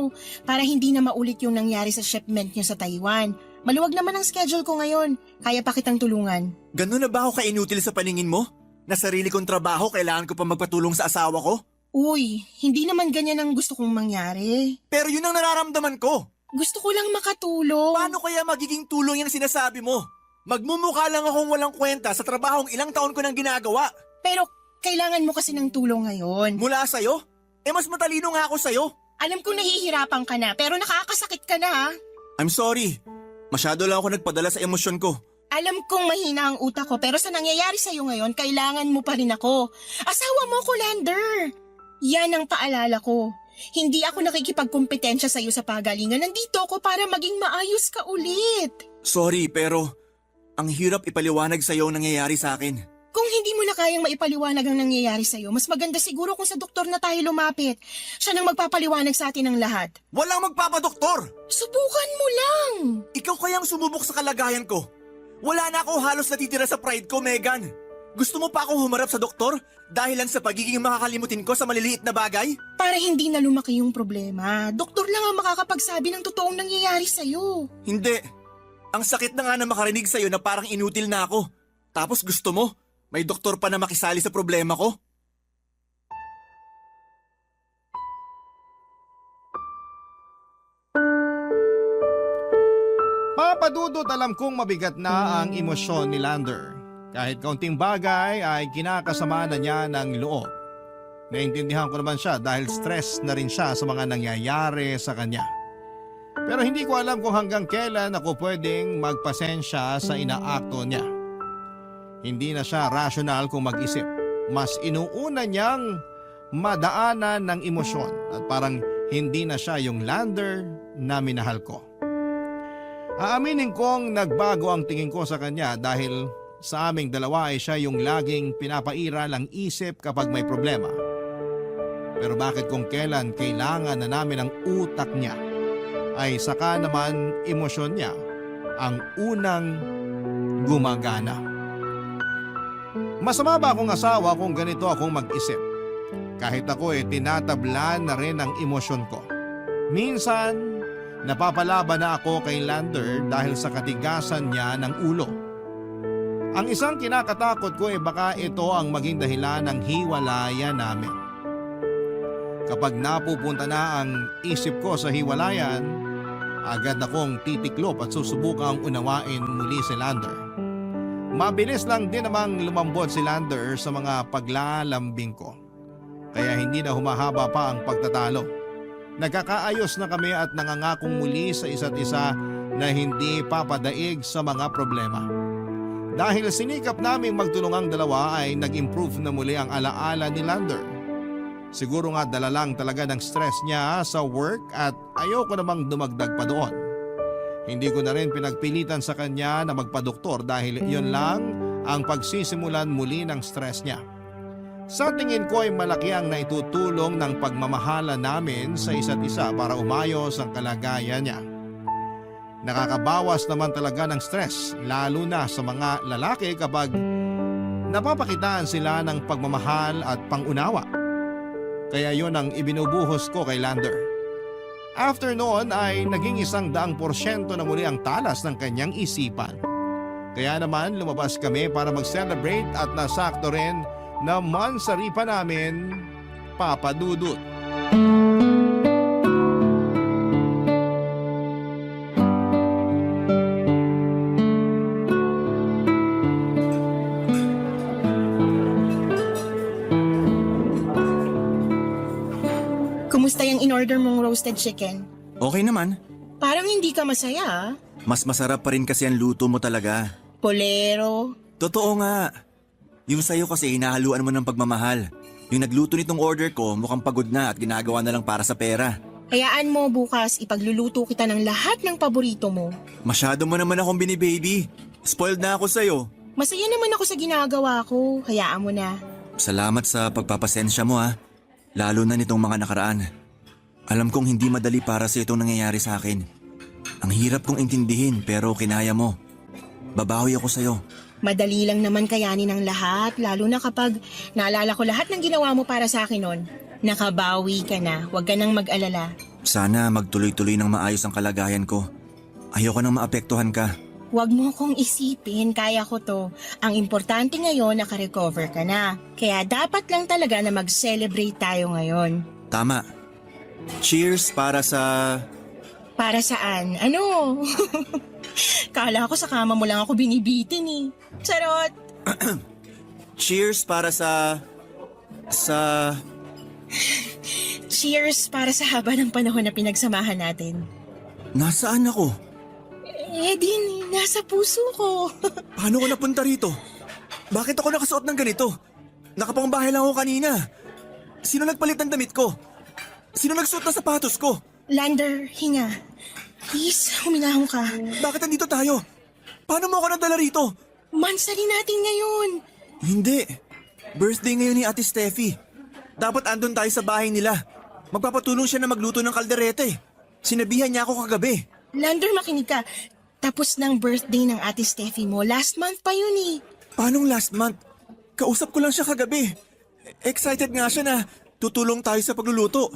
Para hindi na maulit yung nangyari sa shipment nyo sa Taiwan. Maluwag naman ang schedule ko ngayon. Kaya pa kitang tulungan. Ganun na ba ako kainutil sa paningin mo? Na sarili kong trabaho kailangan ko pa magpatulong sa asawa ko? Uy, hindi naman ganyan ang gusto kong mangyari. Pero yun ang nararamdaman ko. Gusto ko lang makatulong. Paano kaya magiging tulong yung sinasabi mo? Magmumukha lang akong walang kwenta sa trabahong ilang taon ko nang ginagawa. Pero kailangan mo kasi ng tulong ngayon. Mula sa'yo? Mas matalino nga ako sa'yo. Alam kong nahihirapan ka na pero nakakasakit ka na ha. I'm sorry. Masyado lang ako nagpadala sa emosyon ko. Alam kong mahina ang utak ko pero sa nangyayari sa'yo ngayon, kailangan mo pa rin ako. Asawa mo ko, Lander. Yan ang paalala ko. Hindi ako nakikipagkompetensya sa'yo sa pagalingan. Nandito ako para maging maayos ka ulit. Sorry pero ang hirap ipaliwanag sa'yo ang nangyayari sa akin. Kung hindi mo na kayang maipaliwanag ang nangyayari sa'yo, mas maganda siguro kung sa doktor na tayo lumapit. Siya nang magpapaliwanag sa atin ng lahat. Walang magpapadoktor! Subukan mo lang! Ikaw kayang sumubok sa kalagayan ko. Wala na ako halos natitira sa pride ko, Megan. Gusto mo pa akong humarap sa doktor dahil lang sa pagiging makakalimutin ko sa maliliit na bagay? Para hindi na lumaki yung problema, doktor lang ang makakapagsabi ng totoong nangyayari sa'yo. Hindi. Ang sakit na nga na makarinig sa'yo na parang inutil na ako. Tapos gusto mo, may doktor pa na makisali sa problema ko? Papadudot alam kong mabigat na ang emosyon ni Lander. Kahit kaunting bagay ay kinakasama na niya ng loob. Naintindihan ko naman siya dahil stress na rin siya sa mga nangyayari sa kanya. Pero hindi ko alam kung hanggang kailan ako pwedeng magpasensya sa inaakto niya. Hindi na siya rational kung mag-isip. Mas inuuna niyang madaanan ng emosyon at parang hindi na siya yung Lander na minahal ko. Aaminin kong nagbago ang tingin ko sa kanya dahil sa aming dalawa ay siya yung laging pinapairal ang isip kapag may problema. Pero bakit kung kailan kailangan na namin ang utak niya ay saka naman emosyon niya ang unang gumagana. Masama ba akong asawa kung ganito akong mag-isip? Kahit ako tinatablan na rin ang emosyon ko. Minsan, napapalaban na ako kay Lander dahil sa katigasan niya ng ulo. Ang isang kinakatakot ko baka ito ang maging dahilan ng hiwalayan namin. Kapag napupunta na ang isip ko sa hiwalayan, agad akong titiklop at susubukang unawain muli si Lander. Mabilis lang din namang lumambot si Lander sa mga paglalambing ko. Kaya hindi na humahaba pa ang pagtatalo. Nagkakaayos na kami at nangangakong muli sa isa't isa na hindi papadaig sa mga problema. Dahil sinikap naming magtulungang dalawa ay nag-improve na muli ang alaala ni Lander. Siguro nga dala lang talaga ng stress niya sa work at ayoko namang dumagdag pa doon. Hindi ko na rin pinagpilitan sa kanya na magpadoktor dahil yun lang ang pagsisimulan muli ng stress niya. Sa tingin ko ay malaki ang naitutulong ng pagmamahala namin sa isa't isa para umayos ang kalagayan niya. Nakakabawas naman talaga ng stress lalo na sa mga lalaki kapag napapakitaan sila ng pagmamahal at pangunawa. Kaya yun ang ibinubuhos ko kay Lander. After noon ay naging 100% na muli ang talas ng kanyang isipan. Kaya naman lumabas kami para mag-celebrate at nasakto rin na mansari pa namin, Papa Dudut. Kumusta yung in-order mong roasted chicken? Okay naman. Parang hindi ka masaya, ah. Mas masarap pa rin kasi ang luto mo talaga. Polero. Totoo nga. Yung sa'yo kasi hinahaluan mo ng pagmamahal. Yung nagluto nitong order ko mukhang pagod na at ginagawa na lang para sa pera. Hayaan mo bukas ipagluluto kita ng lahat ng paborito mo. Masyado mo naman akong binibaby. Spoiled na ako sa'yo. Masaya naman ako sa ginagawa ko. Hayaan mo na. Salamat sa pagpapasensya mo ha. Lalo na nitong mga nakaraan. Alam kong hindi madali para sa itong nangyayari sa akin. Ang hirap kong intindihin pero kinaya mo. Babawi ako sa'yo. Madali lang naman kayanin ang lahat, lalo na kapag naalala ko lahat ng ginawa mo para sa akin noon. Nakabawi ka na, huwag ka nang mag-alala. Sana magtuloy-tuloy ng maayos ang kalagayan ko. Ayoko nang maapektuhan ka. Huwag mo kong isipin, kaya ko to. Ang importante ngayon, nakarecover ka na. Kaya dapat lang talaga na mag-celebrate tayo ngayon. Tama. Cheers para sa... Para saan? Ano? Kala ko sa kama mo lang ako binibitin eh. Charot! Cheers para sa... Cheers para sa haba ng panahon na pinagsamahan natin. Nasaan ako? Eh di, nasa puso ko. Paano ko napunta rito? Bakit ako nakasuot ng ganito? Nakapangbahay lang ako kanina. Sino nagpalit ng damit ko? Sino nagsuot ng sapatos ko? Lander, hinga. Please, huminahon ka. Bakit nandito tayo? Paano mo ako nadala rito? Mansari natin ngayon. Hindi. Birthday ngayon ni Ate Steffi. Dapat andun tayo sa bahay nila. Magpapatulong siya na magluto ng kalderete. Sinabihan niya ako kagabi. Lander, makinig ka. Tapos ng birthday ng Ate Steffi mo, last month pa yun eh. Paanong last month? Kausap ko lang siya kagabi. Excited nga siya na tutulong tayo sa pagluluto.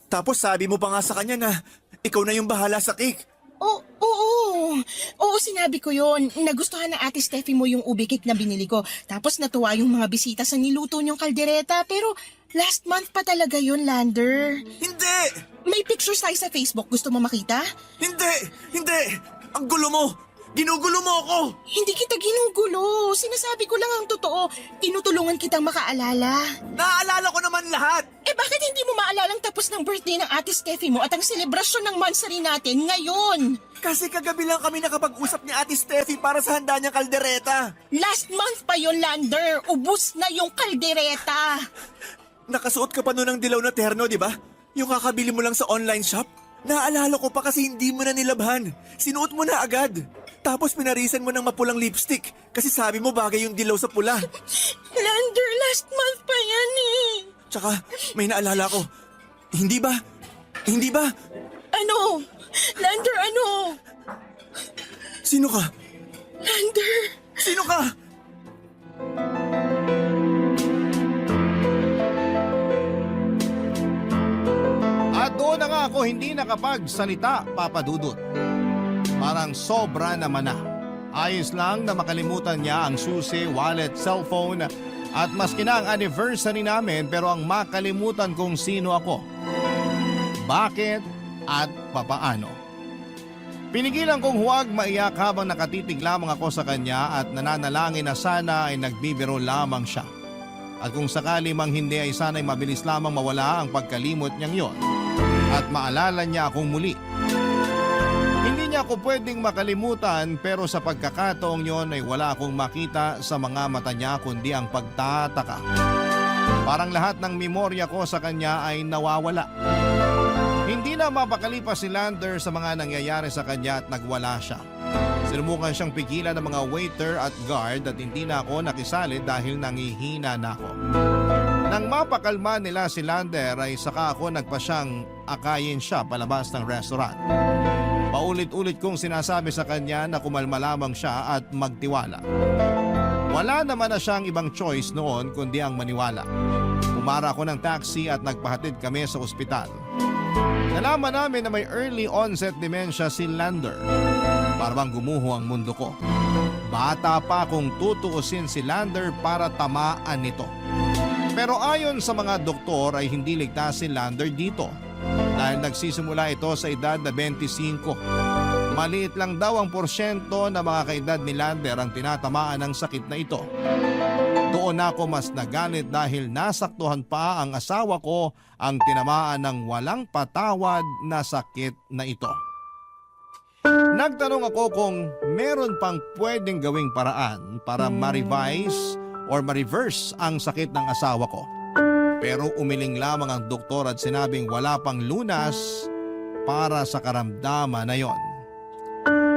Tapos sabi mo pa nga sa kanya na ikaw na yung bahala sa cake. Oo, sinabi ko yon. Nagustuhan ng Ate Steffi mo yung ube cake na binili ko. Tapos natuwa yung mga bisita sa niluto niyong kaldereta. Pero last month pa talaga yun, Lander. Hindi! May pictures tayo sa Facebook. Gusto mo makita? Hindi! Ang gulo mo! Ginugulo mo ako! Hindi kita ginugulo. Sinasabi ko lang ang totoo. Tinutulungan kitang makaalala. Naaalala ko naman lahat! Eh bakit hindi mo maalalang tapos ng birthday ng Ate Steffi mo at ang selebrasyon ng mansari natin ngayon? Kasi kagabi lang kami nakapag-usap ni Ate Steffi para sa handa niyang kaldereta. Last month pa yon, Lander. Ubus na yung kaldereta. Nakasuot ka pa noon ng dilaw na terno, di ba? Yung kakabili mo lang sa online shop? Naalala ko pa kasi hindi mo na nilabhan. Sinuot mo na agad. Tapos pinarisan mo ng mapulang lipstick kasi sabi mo bagay yung dilaw sa pula. Lander, last month pa yan eh. Tsaka may naalala ko. Hindi ba? Ano? Lander, ano? Sino ka? Lander. Sino ka? At doon na nga ako hindi nakapagsalita, Papa Dudut. Parang sobra naman na. Ayos lang na makalimutan niya ang susi, wallet, cellphone at maski na ang anniversary namin pero ang makalimutan kung sino ako. Bakit at papaano. Pinigilan kong huwag maiyak habang nakatitig lamang ako sa kanya at nananalangin na sana ay nagbibiro lamang siya. At kung sakali mang hindi ay sana'y mabilis lamang mawala ang pagkalimot niyang yon at maalala niya akong muli. Hindi niya ako pwedeng makalimutan pero sa pagkakataong yon ay wala akong makita sa mga mata niya kundi ang pagtataka. Parang lahat ng memorya ko sa kanya ay nawawala. Hindi na mapakalipas si Lander sa mga nangyayari sa kanya at nagwala siya. Sinubukan siyang pigilan ng mga waiter at guard at hindi na ako nakisali dahil nangihina na ako. Nang mapakalma nila si Lander ay saka ako nagpasyang akayin siya palabas ng restaurant. Paulit-ulit kong sinasabi sa kanya na kumalma lamang siya at magtiwala. Wala naman na siyang ibang choice noon kundi ang maniwala. Pumara ako ng taxi at nagpahatid kami sa ospital. Nalaman namin na may early onset dementia si Lander. Parang gumuho ang mundo ko. Bata pa kung tutuusin si Lander para tamaan nito. Pero ayon sa mga doktor ay hindi ligtas si Lander dito dahil nagsisimula ito sa edad na 25. Maliit lang daw ang porsyento na mga kaedad ni Lander ang tinatamaan ng sakit na ito. Doon ako mas nagalit dahil nasaktuhan pa ang asawa ko ang tinamaan ng walang patawad na sakit na ito. Nagtanong ako kung meron pang pwedeng gawing paraan para ma-revise or ma-reverse ang sakit ng asawa ko. Pero umiling lamang ang doktor at sinabing wala pang lunas para sa karamdaman na yon.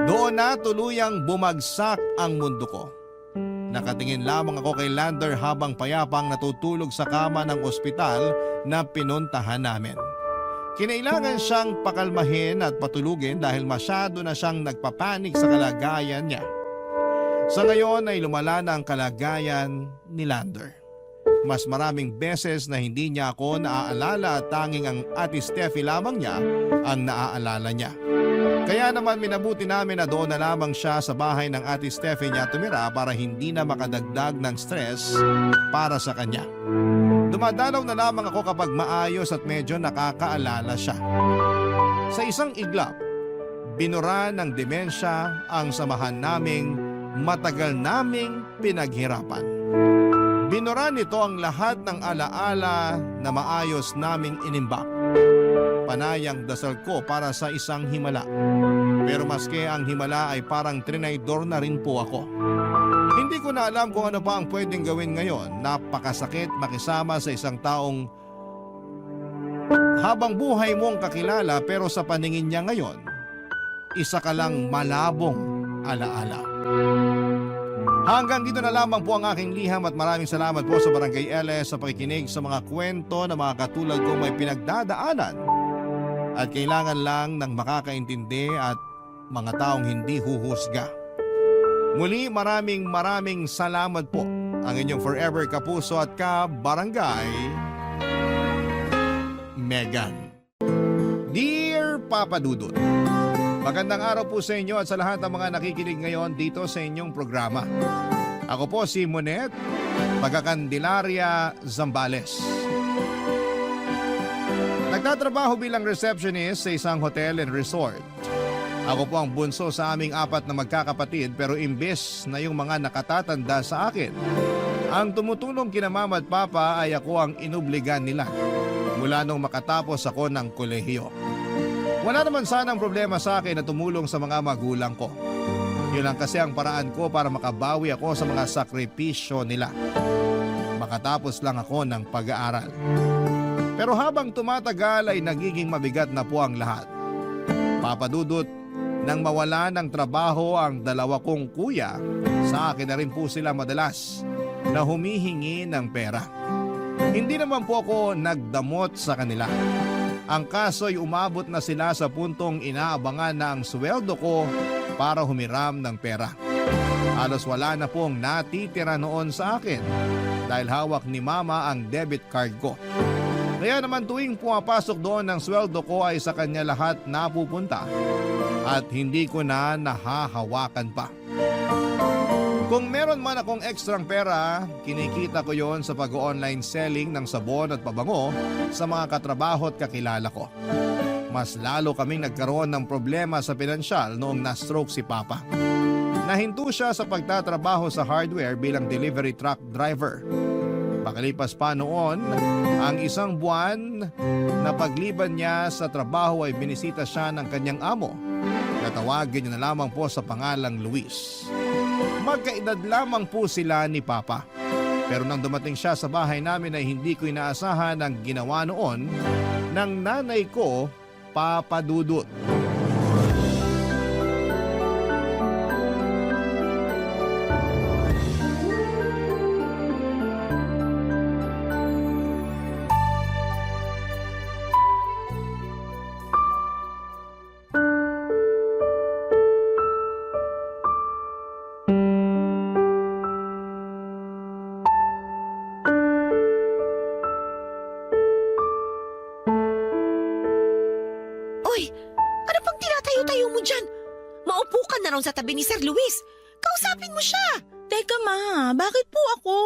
Doon na tuluyang bumagsak ang mundo ko. Nakatingin lamang ako kay Lander habang payapang natutulog sa kama ng ospital na pinuntahan namin. Kinailangan siyang pakalmahin at patulugin dahil masyado na siyang nagpapanik sa kalagayan niya. Sa ngayon ay lumala na ang kalagayan ni Lander. Mas maraming beses na hindi niya ako naaalala at tanging ang Ate Steffi lamang niya ang naaalala niya. Kaya naman minabuti namin na doon na lamang siya sa bahay ng Ate Steffi niya tumira para hindi na makadagdag ng stress para sa kanya. Dumadalaw na lamang ako kapag maayos at medyo nakakaalala siya. Sa isang iglap, binura ng demensya ang samahan naming matagal naming pinaghirapan. Binura nito ang lahat ng alaala na maayos naming inimbak. Panayang dasal ko para sa isang himala. Pero maski ang himala ay parang trinaydor na rin po ako. Hindi ko na alam kung ano pa ang pwedeng gawin ngayon. Napakasakit makisama sa isang taong habang buhay mong kakilala pero sa paningin niya ngayon, isa ka lang malabong alaala. Hanggang dito na lamang po ang aking liham at maraming salamat po sa Barangay LS sa pakikinig sa mga kwento ng mga katulad kong may pinagdadaanan at kailangan lang ng makakaintindi at mga taong hindi huhusga. Muli maraming salamat po. Ang inyong forever kapuso at ka-barangay, Megan. Dear Papa Dudut, magandang araw po sa inyo at sa lahat ng mga nakikinig ngayon dito sa inyong programa. Ako po si Monet, taga Candelaria, Zambales. Nagtatrabaho bilang receptionist sa isang hotel and resort. Ako po ang bunso sa aming 4 na magkakapatid pero imbes na yung mga nakatatanda sa akin, ang tumutulong kina mama at papa ay ako ang inubligan nila mula nung makatapos ako ng kolehiyo. Wala naman sanang problema sa akin na tumulong sa mga magulang ko. Yun lang kasi ang paraan ko para makabawi ako sa mga sakripisyo nila. Makatapos lang ako ng pag-aaral. Pero habang tumatagal ay nagiging mabigat na po ang lahat. Papa Dudut, nang mawala ng trabaho ang 2 kong kuya, sa akin na rin po sila madalas na humihingi ng pera. Hindi naman po ako nagdamot sa kanila. Ang kaso ay umabot na sila sa puntong inaabangan na ang sweldo ko para humiram ng pera. Halos wala na pong natitira noon sa akin dahil hawak ni mama ang debit card ko. Kaya naman tuwing pumapasok doon ng sweldo ko ay sa kanya lahat napupunta at hindi ko na nahahawakan pa. Kung meron man akong ekstrang pera, kinikita ko yon sa pag-online selling ng sabon at pabango sa mga katrabaho at kakilala ko. Mas lalo kaming nagkaroon ng problema sa pinansyal noong na-stroke si Papa. Nahinto siya sa pagtatrabaho sa hardware bilang delivery truck driver. Pakalipas pa noon, ang 1 buwan na pagliban niya sa trabaho ay binisita siya ng kanyang amo. Natawagin niya na lamang po sa pangalang Luis. Magkaedad lamang po sila ni Papa. Pero nang dumating siya sa bahay namin ay hindi ko inaasahan ang ginawa noon ng nanay ko, Papa Dudut. Uy, ano pang tinatayo-tayo mo dyan? Maupo ka na raw sa tabi ni Sir Luis. Kausapin mo siya. Teka ma, bakit po ako?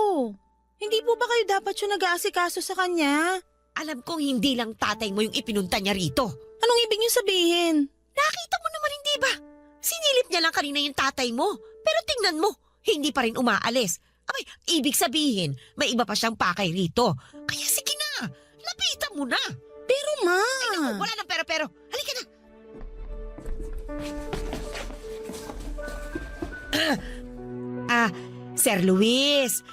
Hindi po ba kayo dapat yung nag-aasikaso sa kanya? Alam kong hindi lang tatay mo yung ipinunta niya rito. Anong ibig niyo sabihin? Nakita mo naman hindi ba? Sinilip niya lang kanina yung tatay mo. Pero tingnan mo, hindi pa rin umaalis. Abay, ibig sabihin, may iba pa siyang pakay rito. Kaya sige na, lapitan mo na. Pero ma... Wala nang pero. Halika na. Sir Luis,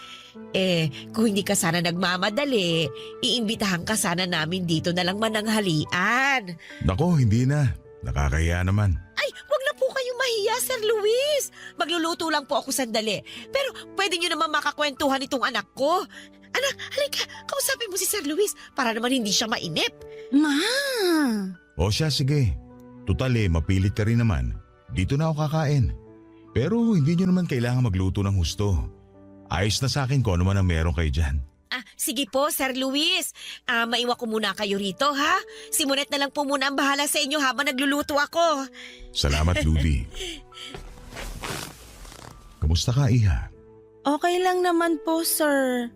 kung hindi ka sana nagmamadali, iimbitahan ka sana namin dito na lang mananghalian. Nako, hindi na. Nakakahiya naman. Ay, wag na po kayong mahiya, Sir Luis. Magluluto lang po ako sandali. Pero pwede nyo naman makakwentuhan itong anak ko. Anak, halika, kausapin mo si Sir Luis para naman hindi siya mainip. Ma... O siya, sige. Tutal mapilit ka rin naman. Dito na ako kakain. Pero hindi nyo naman kailangan magluto ng husto. Ayos na sa akin kung ano man ang meron kayo dyan. Sige po, Sir Luis. Maiwan ko muna kayo rito, ha? Si Monet na lang po muna ang bahala sa inyo habang nagluluto ako. Salamat, Ludi. Kamusta ka, Iha? Okay lang naman po, sir.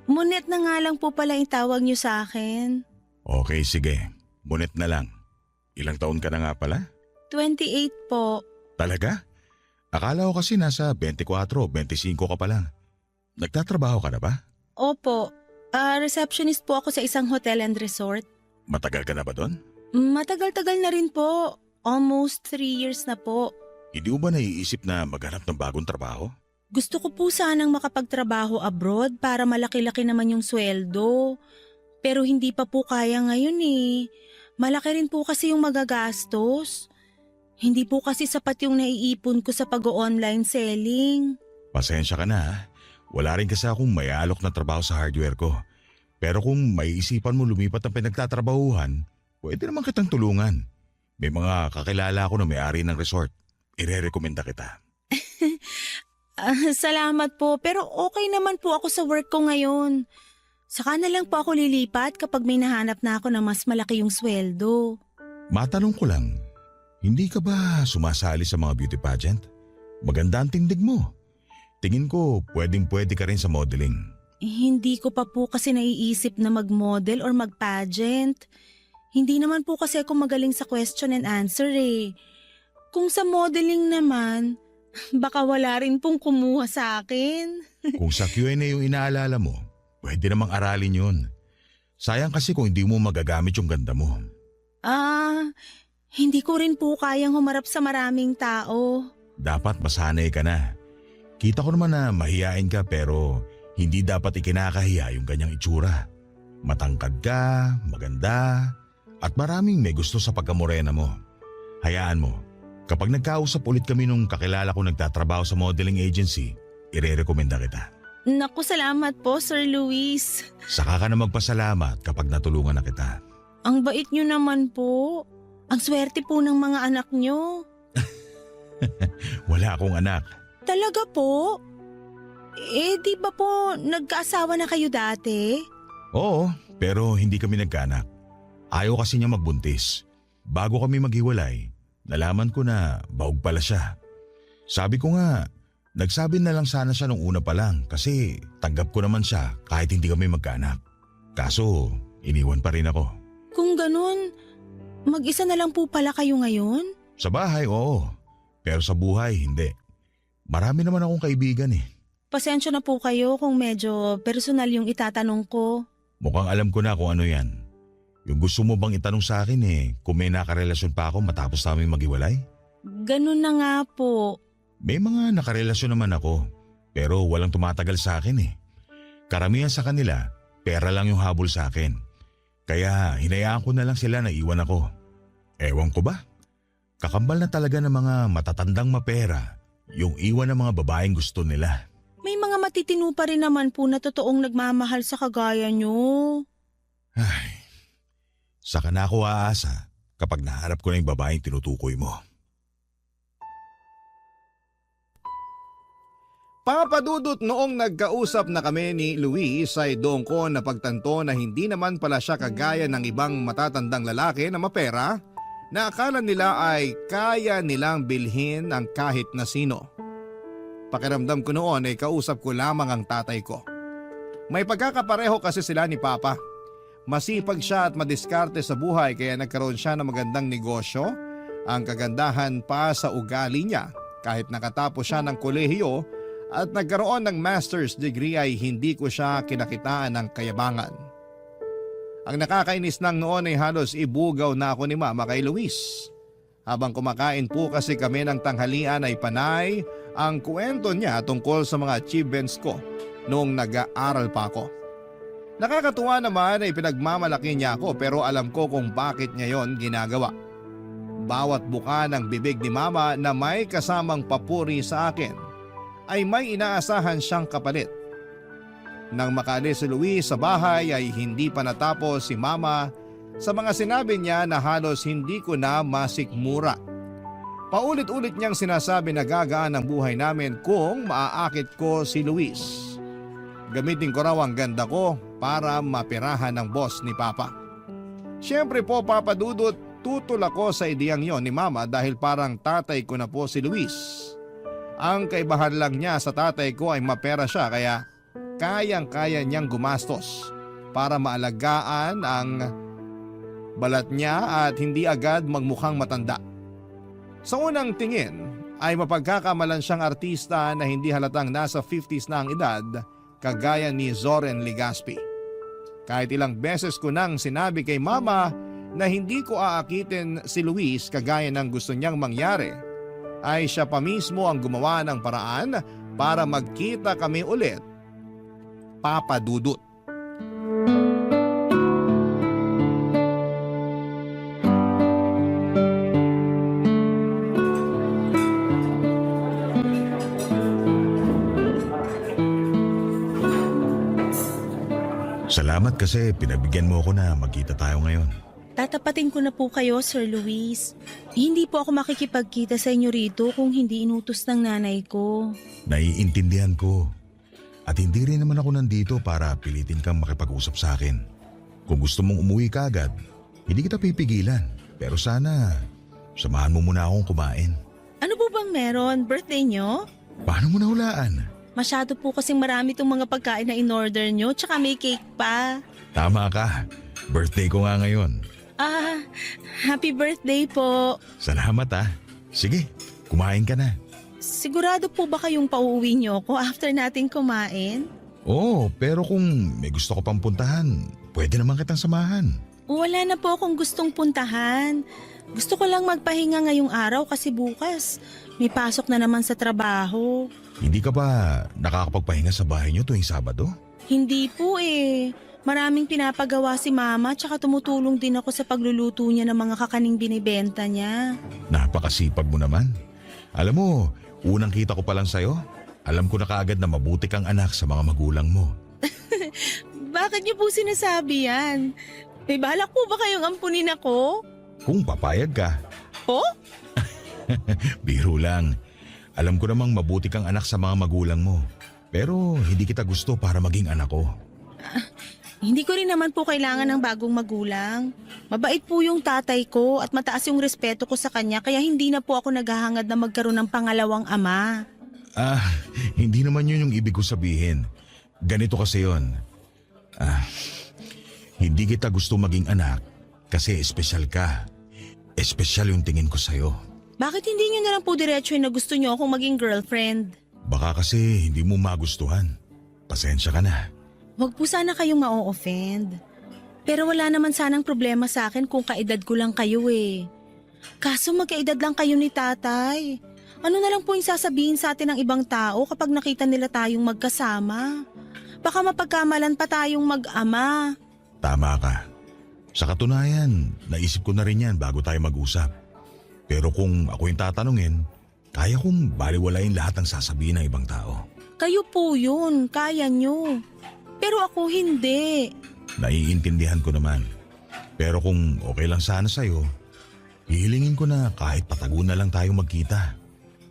Monet na nga lang po pala yung tawag niyo sa akin. Okay, sige. Monet na lang. Ilang taon ka na nga pala? 28 po. Talaga? Akala ko kasi nasa 24, 25 ka pa lang. Nagtatrabaho ka na ba? Opo. Receptionist po ako sa isang hotel and resort. Matagal ka na ba doon? Matagal-tagal na rin po. Almost 3 years na po. Hindi mo ba naiisip na maghanap ng bagong trabaho? Gusto ko po sanang makapagtrabaho abroad para malaki-laki naman yung sweldo. Pero hindi pa po kaya ngayon eh. Malaki rin po kasi yung magagastos. Hindi po kasi sapat yung naiipon ko sa pag-online selling. Pasensya ka na ha. Wala rin kasi akong may alok na trabaho sa hardware ko. Pero kung maiisipan mo lumipat ang pinagtatrabahuhan, pwede naman kitang tulungan. May mga kakilala ako na may-ari ng resort. Ire-rekomenda kita. Salamat po, pero okay naman po ako sa work ko ngayon. Saka na lang po ako lilipat kapag may nahanap na ako na mas malaki yung sweldo. Matanong ko lang, hindi ka ba sumasali sa mga beauty pageant? Maganda ang tindig mo. Tingin ko pwedeng-pwede ka rin sa modeling. Hindi ko pa po kasi naiisip na mag-model or mag-pageant. Hindi naman po kasi ako magaling sa question and answer eh. Kung sa modeling naman, baka wala rin pong kumuha sa akin. Kung sa Q&A yung inaalala mo, pwede namang aralin yun. Sayang kasi kung hindi mo magagamit yung ganda mo. Hindi ko rin po kayang humarap sa maraming tao. Dapat masanay ka na. Kita ko naman na mahiyain ka pero hindi dapat ikinakahiya yung ganyang itsura. Matangkad ka, maganda, at maraming may gusto sa pagkamorena mo. Hayaan mo, kapag nagkausap ulit kami nung kakilala ko nagtatrabaho sa modeling agency, ire-rekomenda kita. Naku, salamat po, Sir Luis. Saka ka na magpasalamat kapag natulungan na kita. Ang bait nyo naman po. Ang swerte po ng mga anak nyo. Wala akong anak. Talaga po? Di ba po nagkaasawa na kayo dati? Oo, pero hindi kami nagkaanak. Ayaw kasi niya magbuntis. Bago kami maghiwalay, nalaman ko na bahog pala siya. Sabi ko nga, nagsabi na lang sana siya nung una pa lang kasi tanggap ko naman siya kahit hindi kami magkaanak. Kaso, iniwan pa rin ako. Kung ganun, mag-isa na lang po pala kayo ngayon? Sa bahay, oo. Pero sa buhay, hindi. Marami naman akong kaibigan eh. Pasensya na po kayo kung medyo personal yung itatanong ko. Mukhang alam ko na kung ano yan. Yung gusto mo bang itanong sa akin kung may nakarelasyon pa ako matapos namin maghiwalay? Ganun na nga po. May mga nakarelasyon naman ako, pero walang tumatagal sa akin eh. Karamihan sa kanila, pera lang yung habol sa akin. Kaya hinayaan ko na lang sila na iwan ako. Ewan ko ba? Kakambal na talaga ng mga matatandang mapera yung iwan ng mga babaeng gusto nila. May mga matitino pa rin naman po na totoong nagmamahal sa kagaya nyo. Ay, saka na ako aasa kapag naharap ko na yung babaeng tinutukoy mo. Papadudot noong nagkausap na kami ni Luis ay doon ko napagtanto na hindi naman pala siya kagaya ng ibang matatandang lalaki na mapera na akala nila ay kaya nilang bilhin ang kahit na sino. Pakiramdam ko noon ay kausap ko lamang ang tatay ko. May pagkakapareho kasi sila ni Papa. Masipag siya at madiskarte sa buhay kaya nagkaroon siya ng magandang negosyo. Ang kagandahan pa sa ugali niya, kahit nakatapos siya ng kolehiyo at nagkaroon ng master's degree ay hindi ko siya kinakitaan ng kayabangan. Ang nakakainis lang noon ay halos ibugaw na ako ni Mama kay Luis. Habang kumakain po kasi kami ng tanghalian ay panay ang kwento niya tungkol sa mga achievements ko noong nag-aaral pa ako. Nakakatuwa naman ay pinagmamalaki niya ako pero alam ko kung bakit niya yon ginagawa. Bawat buka ng bibig ni Mama na may kasamang papuri sa akin ay may inaasahan siyang kapalit. Nang makaalis si Luis sa bahay ay hindi pa natapos si Mama sa mga sinabi niya na halos hindi ko na masikmura. Paulit-ulit niyang sinasabi na gagaan ang buhay namin kung maaakit ko si Luis. Gamitin ko raw ang ganda ko para mapirahan ng boss ni Papa. Siyempre po Papa Dudut, tutol ako sa ideyang yon ni Mama dahil parang tatay ko na po si Luis. Ang kaibahan lang niya sa tatay ko ay mapera siya kaya kayang-kaya niyang gumastos para maalagaan ang balat niya at hindi agad magmukhang matanda. Sa unang tingin ay mapagkakamalan siyang artista na hindi halatang nasa 50s na ang edad kagaya ni Zoren Legaspi. Kahit ilang beses ko nang sinabi kay Mama na hindi ko aakitin si Luis kagaya ng gusto niyang mangyari, ay siya pa mismo ang gumawa ng paraan para magkita kami ulit, Papa Dudut. Salamat kasi pinagbigyan mo ako na magkita tayo ngayon. Tatapatin ko na po kayo, Sir Luis. Hindi po ako makikipagkita sa inyo rito kung hindi inutos ng nanay ko. Naiintindihan ko. At hindi rin naman ako nandito para pilitin kang makipag-usap sa akin. Kung gusto mong umuwi ka agad, hindi kita pipigilan. Pero sana, samahan mo muna akong kumain. Ano po bang meron? Birthday nyo? Paano mo nahulaan? Masyado po kasing marami itong mga pagkain na in-order nyo, tsaka may cake pa. Tama ka. Birthday ko nga ngayon. Ah, happy birthday po. Salamat ah. Sige, kumain ka na. Sigurado po ba kayong pauuwi nyo ko after natin kumain? Oo, pero kung may gusto ko pang puntahan, pwede naman kitang samahan. Wala na po akong gustong puntahan. Gusto ko lang magpahinga ngayong araw kasi bukas may pasok na naman sa trabaho. Hindi ka ba nakakapagpahinga sa bahay niyo tuwing Sabado? Hindi po eh. Maraming pinapagawa si Mama tsaka tumutulong din ako sa pagluluto niya ng mga kakaning binibenta niya. Napakasipag mo naman. Alam mo, unang kita ko pa lang sa'yo, alam ko na kaagad na mabuti kang anak sa mga magulang mo. Bakit niyo po sinasabi yan? May balak po ba kayong ampunin ako? Kung papayag ka. Po? Biro lang. Alam ko namang mabuti kang anak sa mga magulang mo. Pero hindi kita gusto para maging anak ko. Hindi ko rin naman po kailangan ng bagong magulang. Mabait po yung tatay ko at mataas yung respeto ko sa kanya kaya hindi na po ako naghahangad na magkaroon ng pangalawang ama. Hindi naman yun yung ibig ko sabihin. Ganito kasi yun. Hindi kita gusto maging anak kasi espesyal ka. Espesyal yung tingin ko sa'yo. Bakit hindi niyo na lang po diretso na gusto niyo akong maging girlfriend? Baka kasi hindi mo magustuhan. Pasensya ka na. Huwag po sana kayong ma-offend. Pero wala naman sanang problema sa akin kung kaedad ko lang kayo eh. Kaso magkaedad lang kayo ni tatay. Ano na lang po yung sasabihin sa atin ng ibang tao kapag nakita nila tayong magkasama? Baka mapagkamalan pa tayong mag-ama. Tama ka. Sa katunayan, naisip ko na rin yan bago tayo mag-usap. Pero kung ako yung tatanungin, kaya kong baliwalain lahat ng sasabihin ng ibang tao. Kayo po yun, kaya nyo. Pero ako hindi. Naiintindihan ko naman. Pero kung okay lang sana sa'yo, hihilingin ko na kahit patago na lang tayo magkita.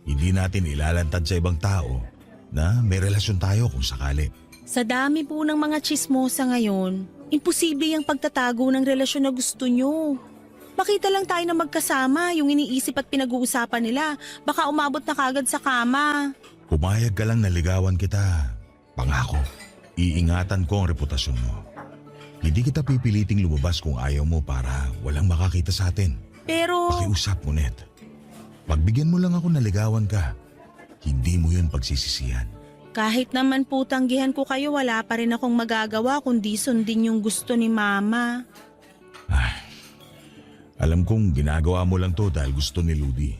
Hindi natin ilalantad sa ibang tao na may relasyon tayo kung sakali. Sa dami po ng mga tsismosa ngayon, imposible yung pagtatago ng relasyon na gusto nyo. Makita lang tayo na magkasama, yung iniisip at pinag-uusapan nila. Baka umabot na kagad sa kama. Pumayag ka lang na ligawan kita. Pangako, iingatan ko ang reputasyon mo. Hindi kita pipiliting lumabas kung ayaw mo para walang makakita sa atin. Pero... Pakiusap mo, Ned. Pagbigyan mo lang ako na ligawan ka, hindi mo yun pagsisisihan. Kahit naman po tanggihan ko kayo, wala pa rin akong magagawa kundi sundin yung gusto ni Mama. Alam kong ginagawa mo lang to dahil gusto ni Ludi.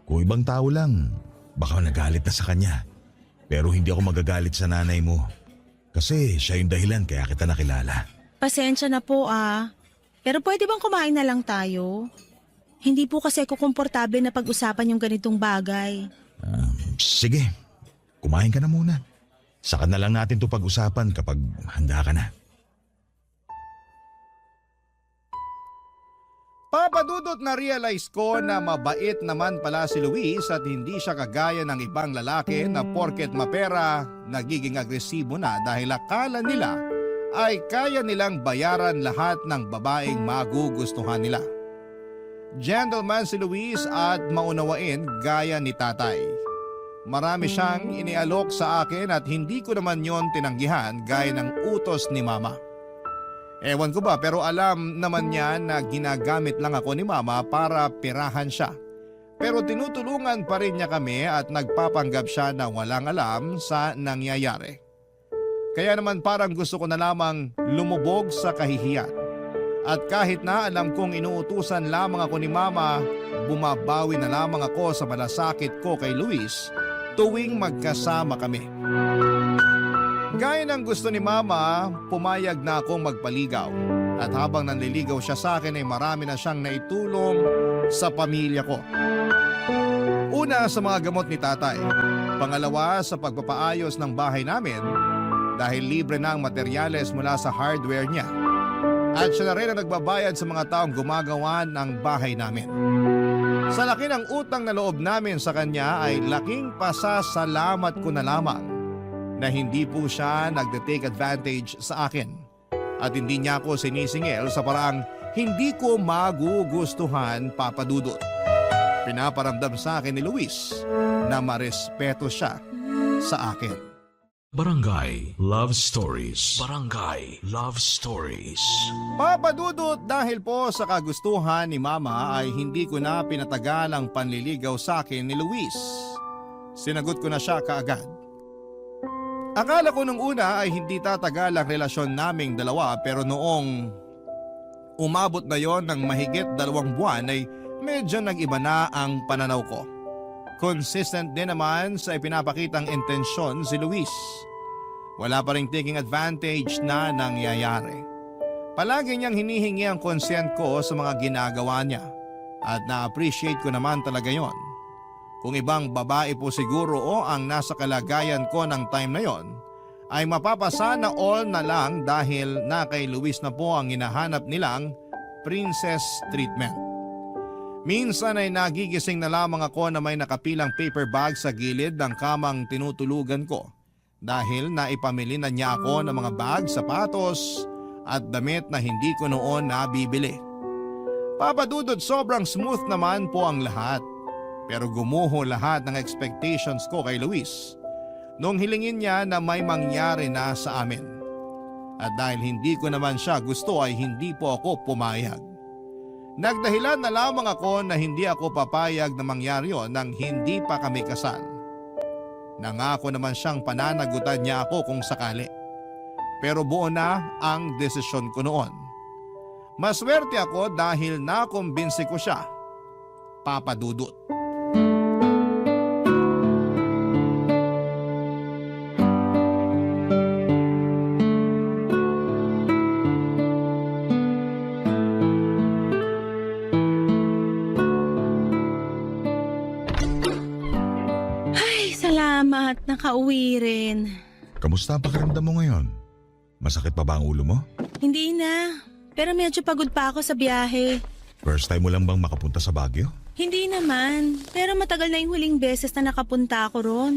Kung ibang tao lang, baka nagalit na sa kanya. Pero hindi ako magagalit sa nanay mo. Kasi siya yung dahilan kaya kita nakilala. Pasensya na po Pero pwede bang kumain na lang tayo? Hindi po kasi ako komportable na pag-usapan yung ganitong bagay. Sige, kumain ka na muna. Saka na lang natin to pag-usapan kapag handa ka na. Papadudot na realize ko na mabait naman pala si Luis at hindi siya kagaya ng ibang lalaki na porket mapera, nagiging agresibo na dahil akala nila ay kaya nilang bayaran lahat ng babaeng magugustuhan nila. Gentleman si Luis at maunawain gaya ni tatay. Marami siyang inialok sa akin at hindi ko naman yon tinanggihan gaya ng utos ni Mama. Ewan ko ba pero alam naman niya na ginagamit lang ako ni Mama para pirahan siya. Pero tinutulungan pa rin niya kami at nagpapanggap siya na walang alam sa nangyayari. Kaya naman parang gusto ko na lamang lumubog sa kahihiyan. At kahit na alam kong inuutusan lamang ako ni Mama, bumabawi na lamang ako sa malasakit ko kay Luis tuwing magkasama kami. Gaya ng gusto ni Mama, pumayag na akong magpaligaw. At habang nanliligaw siya sa akin ay marami na siyang naitulong sa pamilya ko. Una sa mga gamot ni tatay. Pangalawa sa pagpapaayos ng bahay namin dahil libre na ang materyales mula sa hardware niya. At siya na rin ang nagbabayad sa mga taong gumagawa ng bahay namin. Sa laki ng utang na loob namin sa kanya ay laking pasasalamat ko na lamang na hindi po siya nagde-take advantage sa akin at hindi niya ako sinisingil sa paraang hindi ko magugustuhan, Papadudot. Pinaparamdam sa akin ni Luis na marespeto siya sa akin. Barangay Love Stories. Barangay Love Stories. Papadudot, dahil po sa kagustuhan ni Mama ay hindi ko na pinatagal ang panliligaw sa akin ni Luis. Sinagot ko na siya kaagad. Akala ko nung una ay hindi tatagal ang relasyon naming dalawa pero noong umabot na yon ng mahigit 2 buwan ay medyo nag-iba na ang pananaw ko. Consistent din naman sa ipinapakitang intensyon si Luis. Wala pa ring taking advantage na nangyayari. Palagi niyang hinihingi ang consent ko sa mga ginagawa niya at na-appreciate ko naman talaga yon. Kung ibang babae po siguro o ang nasa kalagayan ko ng time na yon, ay mapapasana all na lang dahil na kay Luis na po ang hinahanap nilang princess treatment. Minsan ay nagigising na lamang ako na may nakapilang paper bag sa gilid ng kamang tinutulugan ko dahil naipamili na niya ako ng mga bag, sapatos at damit na hindi ko noon nabibili. Papadudod, sobrang smooth naman po ang lahat. Pero gumuho lahat ng expectations ko kay Luis nung hilingin niya na may mangyari na sa amin. At dahil hindi ko naman siya gusto ay hindi po ako pumayag. Nagdahilan na lamang ako na hindi ako papayag na mangyari yon nang hindi pa kami kasal. Nangako naman siyang pananagutan niya ako kung sakali. Pero buo na ang desisyon ko noon. Maswerte ako dahil nakumbinsi ko siya, Papadudot. Salamat, nakauwi rin. Kamusta ang pakiramdam mo ngayon? Masakit pa ba ang ulo mo? Hindi na, pero medyo pagod pa ako sa biyahe. First time mo lang bang makapunta sa Baguio? Hindi naman, pero matagal na yung huling beses na nakapunta ako ron.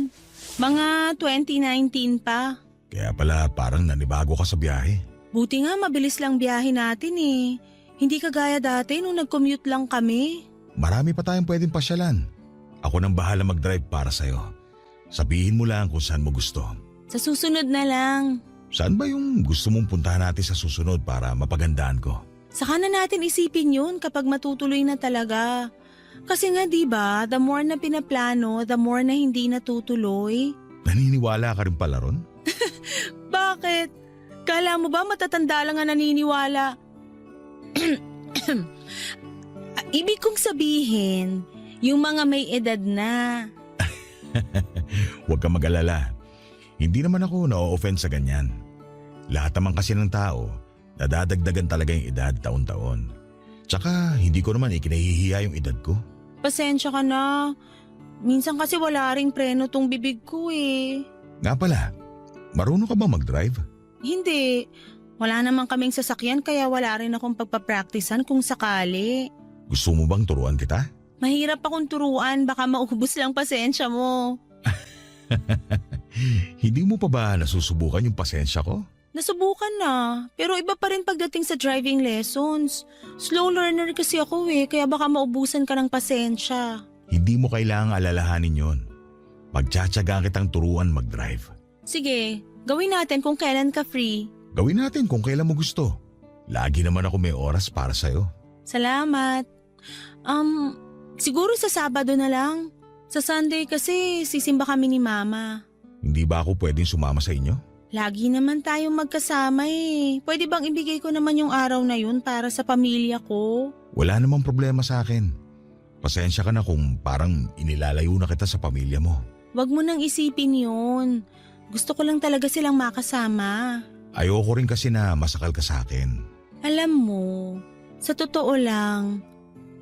Mga 2019 pa. Kaya pala parang nanibago ka sa biyahe. Buti nga mabilis lang biyahe natin eh. Hindi kagaya dati nung nag-commute lang kami. Marami pa tayong pwedeng pasyalan. Ako nang bahala mag-drive para sa'yo. Sabihin mo lang kung saan mo gusto. Sa susunod na lang. Saan ba yung gusto mong puntahan natin sa susunod para mapagandaan ko? Saka na natin isipin yun kapag matutuloy na talaga. Kasi nga 'di ba, the more na pinaplano, the more na hindi natutuloy. Naniniwala ka rin pala ron? Bakit? Kala mo ba matatanda lang ang naniniwala? Ibig kong sabihin, yung mga may edad na. Huwag ka mag-alala. Hindi naman ako na-offend sa ganyan. Lahat naman kasi ng tao, nadadagdagan talaga yung edad taon-taon. Tsaka hindi ko naman ikinahihiya yung edad ko. Pasensya ka na. Minsan kasi wala ring preno tong bibig ko eh. Nga pala, marunong ka ba mag-drive? Hindi. Wala naman kaming sasakyan kaya wala rin akong pagpapraktisan kung sakali. Gusto mo bang turuan kita? Mahirap akong turuan, baka maubos lang pasensya mo. Hindi mo pa ba nasusubukan yung pasensya ko? Nasubukan na, pero iba pa rin pagdating sa driving lessons. Slow learner kasi ako kaya baka maubusan ka ng pasensya. Hindi mo kailangang alalahanin yon. Magtsatsaga kitang turuan mag-drive. Sige, gawin natin kung kailan ka free. Gawin natin kung kailan mo gusto. Lagi naman ako may oras para sa'yo. Salamat. Siguro sa Sabado na lang. Sa Sunday kasi sisimba kami ni Mama. Hindi ba ako pwedeng sumama sa inyo? Lagi naman tayong magkasama Pwede bang ibigay ko naman yung araw na yun para sa pamilya ko? Wala namang problema sa akin. Pasensya ka na kung parang inilalayo na kita sa pamilya mo. Wag mo nang isipin yun. Gusto ko lang talaga silang makasama. Ayoko rin kasi na masakal ka sa akin. Alam mo, sa totoo lang,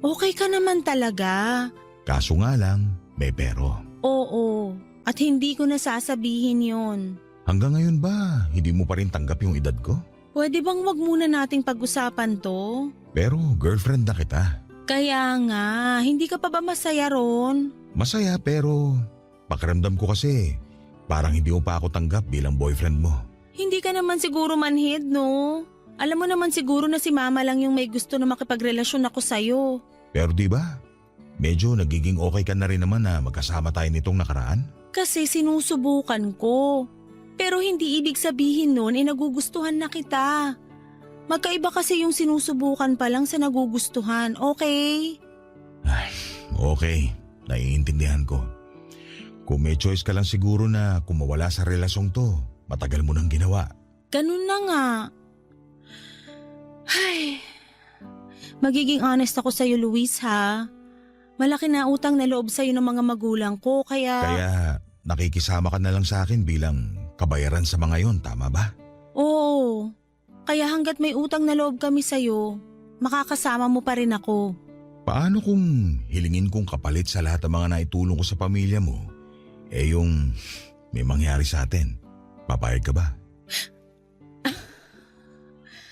okay ka naman talaga. Kaso nga lang, may pero. Oo, at hindi ko nasasabihin yun. Hanggang ngayon ba, hindi mo pa rin tanggap yung edad ko? Pwede bang wag muna nating pag-usapan to? Pero girlfriend na kita. Kaya nga, hindi ka pa ba masaya ron? Masaya pero pakiramdam ko kasi parang hindi mo pa ako tanggap bilang boyfriend mo. Hindi ka naman siguro manhid, no? Alam mo naman siguro na si Mama lang yung may gusto na makipagrelasyon ako sa'yo. Pero di ba, medyo nagiging okay ka na rin naman na magkasama tayo nitong nakaraan? Kasi sinusubukan ko. Pero hindi ibig sabihin nun nagugustuhan na kita. Magkaiba kasi yung sinusubukan pa lang sa nagugustuhan, okay? Ay, okay. Naiintindihan ko. Kung may choice ka lang siguro na kung mawala sa relasyong to, matagal mo nang ginawa. Ganun na nga. Ay, magiging honest ako sa'yo, Luis, ha? Malaki na utang na loob sa'yo ng mga magulang ko, kaya nakikisama ka na lang sa akin bilang kabayaran sa mga yon, tama ba? Oo. Kaya hanggat may utang na loob kami sa'yo, makakasama mo pa rin ako. Paano kung hilingin kong kapalit sa lahat ng mga naitulong ko sa pamilya mo, yung may mangyari sa atin? Papayag ka ba?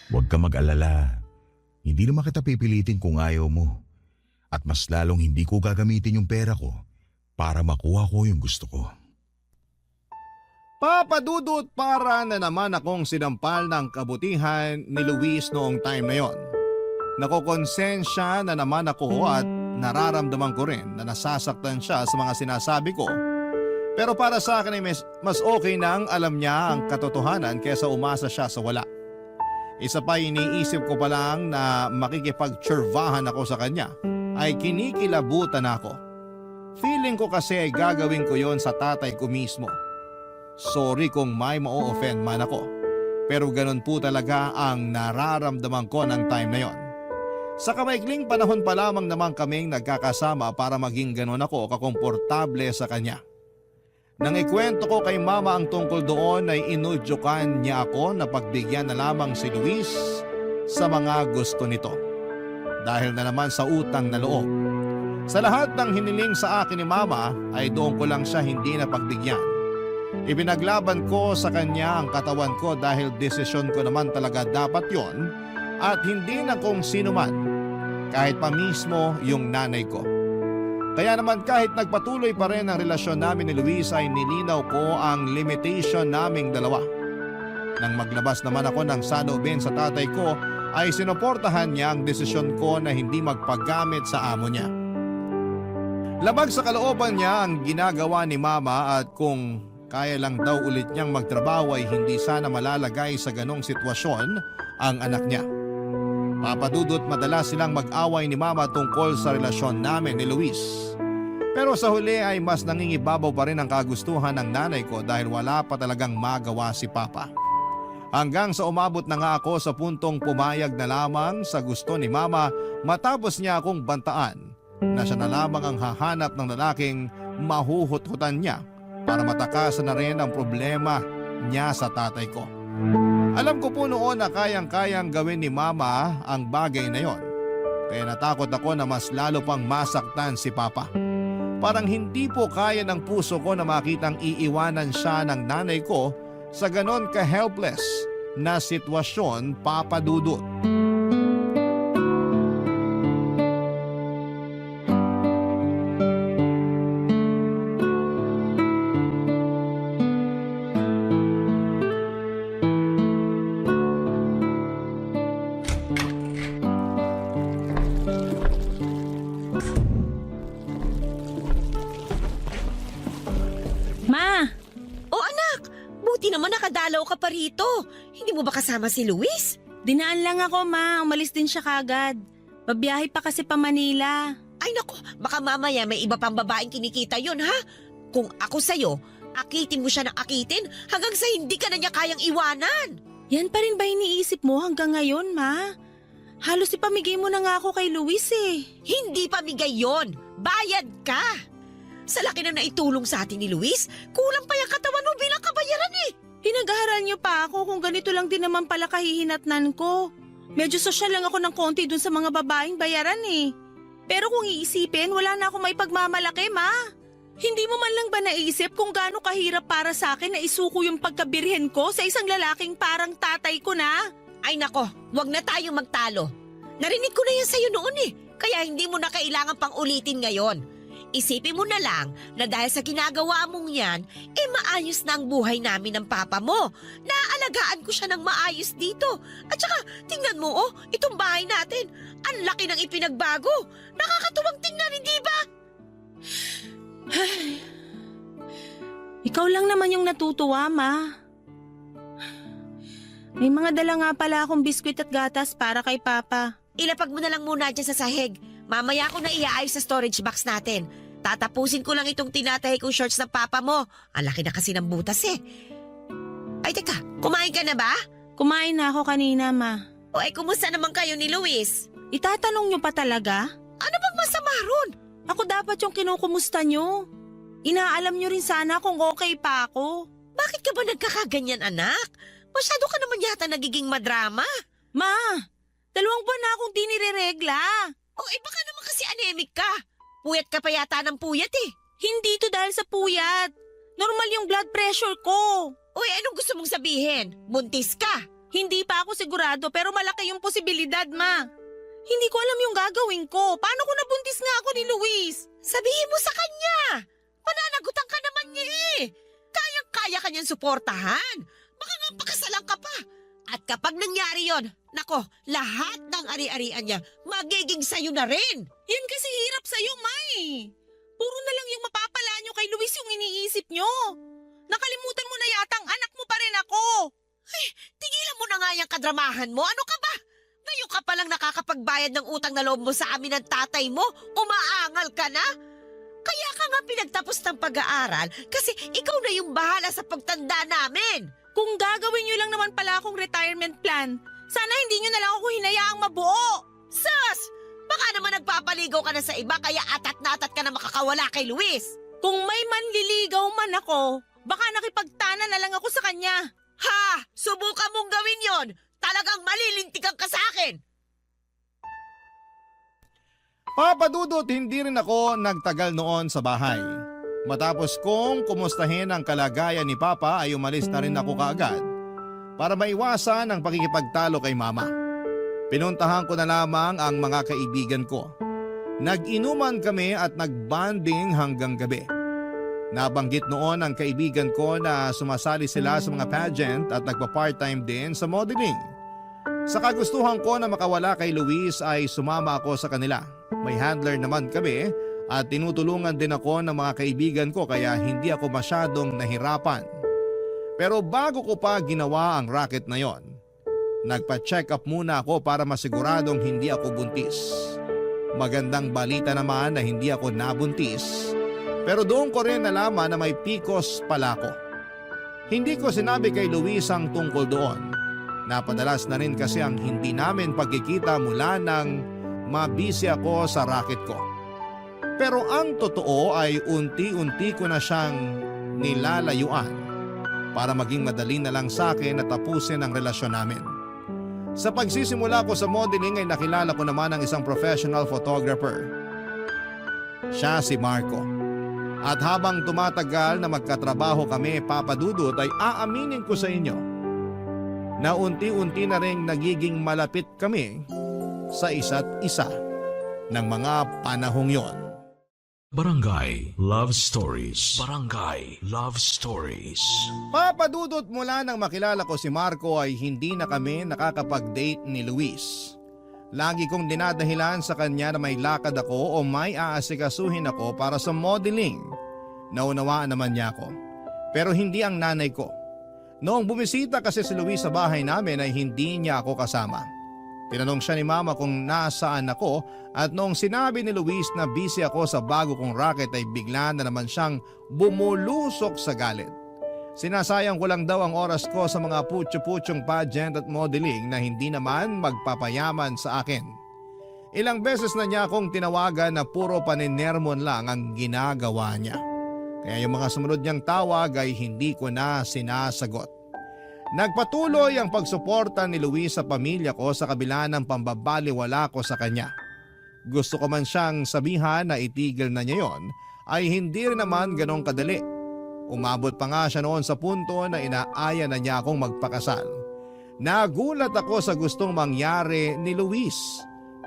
Huwag ka mag-alala. Hindi naman kita pipilitin kung ayaw mo. At mas lalong hindi ko gagamitin yung pera ko para makuha ko yung gusto ko. Papadudot para na naman akong sinampal ng kabutihan ni Luis noong time na yon. Nakokonsensya na naman ako at nararamdaman ko rin na nasasaktan siya sa mga sinasabi ko. Pero para sa akin ay mas okay nang alam niya ang katotohanan kaysa umasa siya sa wala. Isa pa iniisip ko pa lang na makikipagtsurvahan ako sa kanya ay kinikilabutan ako. Feeling ko kasi ay gagawin ko yon sa tatay ko mismo. Sorry kung may ma-offend man ako. Pero ganun po talaga ang nararamdaman ko ng time na yon. Sa kamaikling panahon pa lamang naman kaming nagkakasama para maging ganun ako kakomportable sa kanya. Nang ikwento ko kay Mama ang tungkol doon ay inudyukan niya ako na pagbigyan na lamang si Luis sa mga gusto nito. Dahil na naman sa utang na loob. Sa lahat ng hiniling sa akin ni Mama ay doon ko lang siya hindi na pagbigyan. Ibinaglaban ko sa kanya ang katawan ko dahil desisyon ko naman talaga dapat yon at hindi na kung sino man, kahit pa mismo yung nanay ko. Kaya naman kahit nagpatuloy pa rin ang relasyon namin ni Luis ay nilinaw ko ang limitation naming dalawa. Nang maglabas naman ako ng saloobin sa tatay ko ay sinuportahan niya ang desisyon ko na hindi magpagamit sa amo niya. Labag sa kalooban niya ang ginagawa ni Mama at kung kaya lang daw ulit niyang magtrabaho ay hindi sana malalagay sa ganong sitwasyon ang anak niya. Papadudot madalas silang mag-away ni Mama tungkol sa relasyon namin ni Luis. Pero sa huli ay mas nangingibabaw pa rin ang kagustuhan ng nanay ko dahil wala pa talagang magawa si Papa. Hanggang sa umabot na nga ako sa puntong pumayag na lamang sa gusto ni Mama matapos niya akong bantaan na siya na lamang ang hahanap ng lalaking mahuhut-hutan niya para matakasan na rin ang problema niya sa tatay ko. Alam ko po noon na kayang-kayang gawin ni Mama ang bagay na yon. Kaya natakot ako na mas lalo pang masaktan si Papa. Parang hindi po kaya ng puso ko na makitang iiwanan siya ng nanay ko sa ganon ka-helpless na sitwasyon, Papa Dudut. Ma, O anak, buti naman nakadalaw ka pa rito. Hindi mo ba kasama si Luis? dinaan lang ako ma, umalis din siya kagad. Babiyahe pa kasi pa Manila. Ay nako, baka mamaya may iba pang babaeng kinikita yun ha? Kung ako sa'yo, akitin mo siya ng akitin hanggang sa hindi ka na niya kayang iwanan. Yan pa rin ba iniisip mo hanggang ngayon ma? Halos ipamigay mo na nga ako kay Luis eh. Hindi pamigay yon, bayad ka. Sa laki na naitulong sa atin ni Luis, kulang pa yung katawan mo bilang kabayaran eh. Pinag-aaral niyo pa ako kung ganito lang din naman pala kahihinatnan ko. Medyo sosyal lang ako ng konti dun sa mga babaeng bayaran eh. Pero kung iisipin, wala na ako maipagmamalaki ma. Hindi mo man lang ba naisip kung gaano kahirap para sa akin na isuko yung pagkabirhen ko sa isang lalaking parang tatay ko na? Ay nako, wag na tayong magtalo. Narinig ko na yan sa'yo noon eh, kaya hindi mo na kailangan pang ulitin ngayon. Isipin mo na lang na dahil sa ginagawa mong yan, maayos na ang buhay namin ng papa mo. Naaalagaan ko siya ng maayos dito. At saka, tingnan mo itong bahay natin. Ang laki ng ipinagbago. Nakakatuwang tingnan, hindi ba? Ikaw lang naman yung natutuwa ma. May mga dala nga pala akong biskwit at gatas para kay Papa. Ilapag mo na lang muna dyan sa sahig. Mamaya ko na iaayos sa storage box natin. Tatapusin ko lang itong tinatahi kong shorts ng papa mo. Ang laki na kasi ng butas eh. Ay teka, kumain ka na ba? Kumain na ako kanina ma. O kumusta naman kayo ni Luis? Itatanong niyo pa talaga? Ano bang masama ron? Ako dapat yung kinukumusta niyo. Inaalam niyo rin sana kung okay pa ako. Bakit ka ba nagkakaganyan anak? Masyado ka naman yata nagiging madrama. Ma, 2 buwan na akong di nireregla. O baka naman kasi anemic ka. Puyat ka pa yata ng puyat eh. Hindi to dahil sa puyat. Normal yung blood pressure ko. Uy, anong gusto mong sabihin? Buntis ka? Hindi pa ako sigurado pero malaki yung posibilidad, ma. Hindi ko alam yung gagawin ko. Paano kung nabuntis nga ako ni Luis? Sabihin mo sa kanya. Pananagutan ka naman niya eh. Kayang-kaya ka niyang suportahan. Baka nga pakasalan ka pa. At kapag nangyari yon, nako, lahat ng ari-arian niya magiging sayo na rin. Yan kasi hirap sa'yo, May. Puro na lang yung mapapala nyo kay Luis yung iniisip nyo. Nakalimutan mo na yata ang anak mo pa rin ako. Ay, tigilan mo na nga yung kadramahan mo. Ano ka ba? Ngayon ka palang nakakapagbayad ng utang na loob mo sa amin ng tatay mo. Umaangal ka na? Kaya ka nga pinagtapos ng pag-aaral kasi ikaw na yung bahala sa pagtanda namin. Kung gagawin nyo lang naman pala akong retirement plan, sana hindi nyo na lang ako hinayaang mabuo. Sus! Baka naman nagpapaligaw ka na sa iba kaya atat na atat ka na makakawala kay Luis. Kung may manliligaw man ako, baka nakipagtana na lang ako sa kanya. Ha! Subukan mong gawin yon. Talagang malilintikan ka sa akin. Papa Dudut, hindi rin ako nagtagal noon sa bahay. Matapos kong kumustahin ang kalagayan ni Papa ay umalis na rin ako kaagad para maiwasan ang pakikipagtalo kay Mama. Pinuntahan ko na lamang ang mga kaibigan ko. Nag-inuman kami at nagbanding hanggang gabi. Nabanggit noon ang kaibigan ko na sumasali sila sa mga pageant at nagpa-part-time din sa modeling. Sa kagustuhan ko na makawala kay Luis ay sumama ako sa kanila. May handler naman kami at tinutulungan din ako ng mga kaibigan ko kaya hindi ako masyadong nahirapan. Pero bago ko pa ginawa ang racket na yon, nagpa-check up muna ako para masiguradong hindi ako buntis. Magandang balita naman na hindi ako nabuntis, pero doon ko rin nalaman na may PCOS pala ako. Hindi ko sinabi kay Luis ang tungkol doon. Napadalas na rin kasi ang hindi namin pagkikita mula nang mabisi ako sa racket ko. Pero ang totoo ay unti-unti ko na siyang nilalayuan para maging madali na lang sa akin na tapusin ang relasyon namin. Sa pagsisimula ko sa modeling ay nakilala ko naman ang isang professional photographer. Siya si Marco. At habang tumatagal na magkatrabaho kami, Papa Dudut, ay aaminin ko sa inyo na unti-unti na rin nagiging malapit kami sa isa't isa ng mga panahong yon. Barangay Love Stories. Barangay Love Stories. Papadudot mula nang makilala ko si Marco ay hindi na kami nakakapag-date ni Luis. Lagi kong dinadahilan sa kanya na may lakad ako o may aasikasuhin ako para sa modeling. Naunawaan naman niya ako. Pero hindi ang nanay ko. Noong bumisita kasi si Luis sa bahay namin ay hindi niya ako kasama. Tinanong siya ni Mama kung nasaan ako at noong sinabi ni Luis na busy ako sa bago kong racket ay bigla na naman siyang bumulusok sa galit. Sinasayang ko lang daw ang oras ko sa mga putyo-putyong pageant at modeling na hindi naman magpapayaman sa akin. Ilang beses na niya akong tinawagan na puro paninermon lang ang ginagawa niya. Kaya yung mga sumunod niyang tawag ay hindi ko na sinasagot. Nagpatuloy ang pagsuporta ni Luis sa pamilya ko sa kabila ng pambabaliwala ko sa kanya. Gusto ko man siyang sabihan na itigil na niya yon, ay hindi rin naman ganong kadali. Umabot pa nga siya noon sa punto na inaaya na niya akong magpakasal. Nagulat ako sa gustong mangyari ni Luis.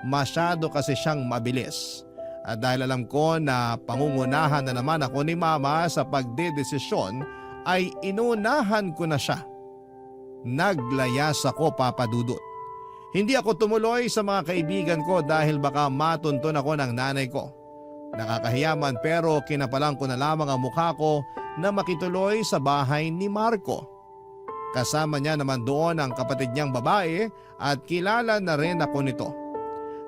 Masyado kasi siyang mabilis. At dahil alam ko na pangungunahan na naman ako ni Mama sa pagdedesisyon, ay inunahan ko na siya. Naglayas ako, Papa Dudut. Hindi ako tumuloy sa mga kaibigan ko dahil baka matunton ako ng nanay ko. Nakakahiya man pero kinapalang ko na lamang ang mukha ko na makituloy sa bahay ni Marco. Kasama niya naman doon ang kapatid niyang babae at kilala na rin ako nito.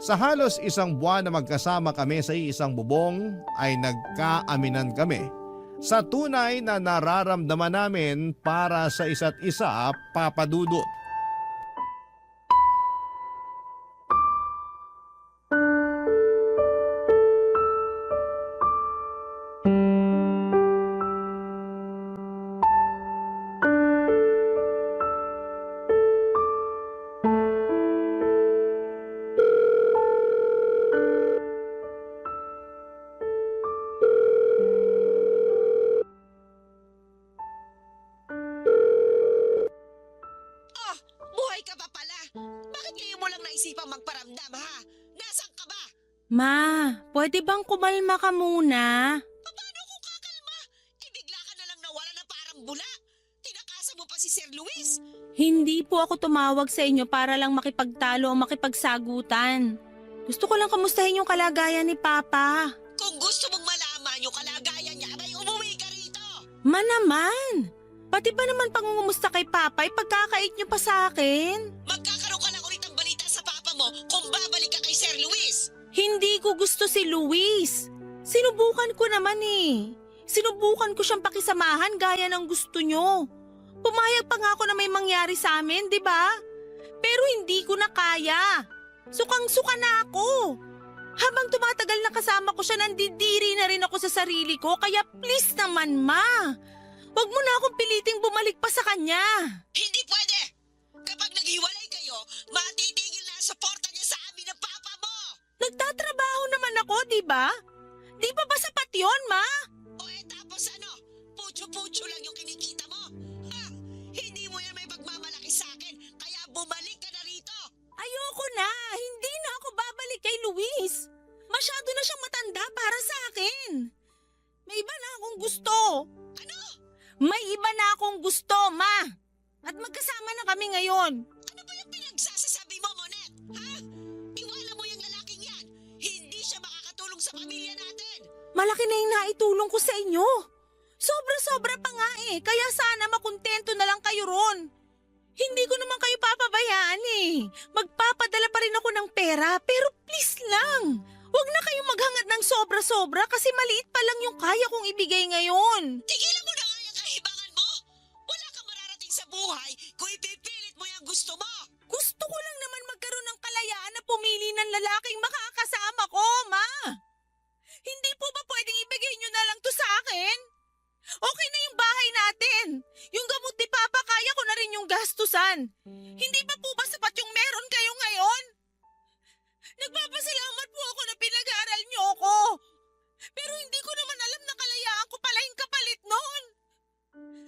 Sa halos isang buwan na magkasama kami sa isang bubong ay nagkaaminan kami sa tunay na nararamdaman namin para sa isa't isa, Papa Dudut. Buhay ka pa pala. Bakit ngayon mo lang naisipang magparamdam, ha? Nasaan ka ba? Ma, pwede bang kumalma ka muna? Paano kung kakalma? Bigla ka na lang nawala na parang bula. Tinakasa mo pa si Sir Luis. Hindi po ako tumawag sa inyo para lang makipagtalo o makipagsagutan. Gusto ko lang kamustahin yung kalagayan ni Papa. Kung gusto mong malaman yung kalagayan niya, abay umuwi ka rito. Ma naman! Pati ba naman pangungumusta kay Papa, ipagkakait niyo pa sa akin? Magkakaroon ka lang ulit ng balita sa papa mo kung babalik ka kay Sir Luis. Hindi ko gusto si Luis. Sinubukan ko naman eh. Sinubukan ko siyang pakisamahan gaya ng gusto niyo. Pumayag pa nga ako na may mangyari sa amin, di ba? Pero hindi ko na kaya. Sukang-suka na ako. Habang tumatagal na kasama ko siya, nandidiri na rin ako sa sarili ko. Kaya please naman, Ma. Huwag mo na akong piliting bumalik pa sa kanya. Hindi pwede. Kapag naghiwalay kayo, matitigil na ang suporta niya sa amin ng papa mo. Nagtatrabaho naman ako, di ba? Di ba sapat yun, Ma? O tapos ano? Putyo-putyo lang yung kinikita mo. Ha? Hindi mo yan may pagmamalaki sa akin, kaya bumalik ka na rito. Ayoko na. Hindi na ako babalik kay Luis. Masyado na siyang matanda para sa akin. May iba na akong gusto. Ano? May iba na akong gusto, Ma. At magkasama na kami ngayon. Ano ba yung pinagsasasabi sa pamilya natin. Malaki na yung naitulong ko sa inyo. Sobra-sobra pa nga eh. Kaya sana makontento na lang kayo ron. Hindi ko naman kayo papabayaan eh. Magpapadala pa rin ako ng pera, pero please lang. Huwag na kayong maghangad ng sobra-sobra kasi maliit pa lang yung kaya kong ibigay ngayon. Tigilan mo na nga yung kahibangan mo. Wala kang mararating sa buhay kung ipipilit mo yung gusto mo. Gusto ko lang naman magkaroon ng kalayaan na pumili ng lalaking makakasama ko, Ma. Hindi po ba pwedeng ibigay nyo na lang to sa akin? Okay na yung bahay natin. Yung gamot ni Papa, kaya ko na rin yung gastusan. Hindi pa po ba sapat yung meron kayo ngayon? Nagpapasalamat po ako na pinag-aaral niyo ako. Pero hindi ko naman alam na kalayaan ko pala yung kapalit noon.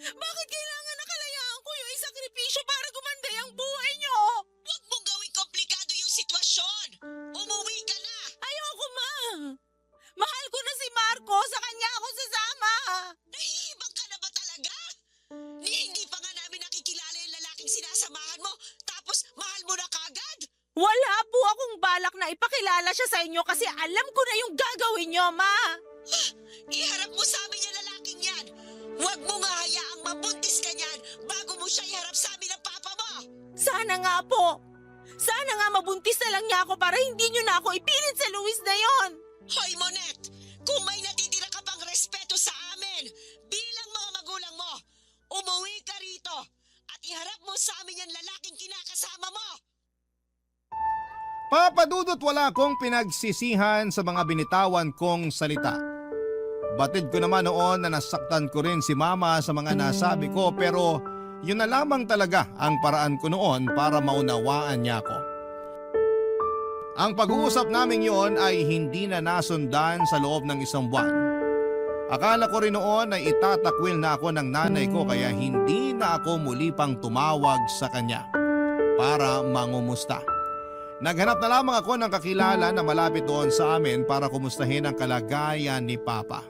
Bakit kailangan na kalayaan ko yung isakripisyo para gumanda yung buhay niyo? Huwag mong gawing komplikado yung sitwasyon. Umuwi ka na. Ayoko, Ma. Mahal ko na si Marco. Sa kanya ako sasama. Nahihibang ka na ba talaga? Hindi pa nga namin nakikilala yung lalaking sinasamahan mo, tapos mahal mo na kagad? Wala po akong balak na ipakilala siya sa inyo kasi alam ko na yung gagawin niyo, Ma. Iharap mo sa amin yung lalaking yan. Huwag mo nga hayaang mabuntis ka niyan bago mo siya iharap sa amin ng papa mo. Sana nga po. Sana nga mabuntis na lang niya ako para hindi niyo na ako ipilit sa Luis na yon. Hoy, Monette! Kung may natitira ka pang respeto sa amin, bilang mga magulang mo, umuwi ka rito at iharap mo sa amin yung lalaking kinakasama mo. Papa Dudut, wala akong pinagsisihan sa mga binitawan kong salita. Batid ko naman noon na nasaktan ko rin si Mama sa mga nasabi ko, pero yun na lamang talaga ang paraan ko noon para maunawaan niya ako. Ang pag-uusap namin yon ay hindi na nasundan sa loob ng isang buwan. Akala ko rin noon ay itatakwil na ako ng nanay ko kaya hindi na ako muli pang tumawag sa kanya para mangumusta. Naghanap na lamang ako ng kakilala na malapit doon sa amin para kumustahin ang kalagayan ni Papa.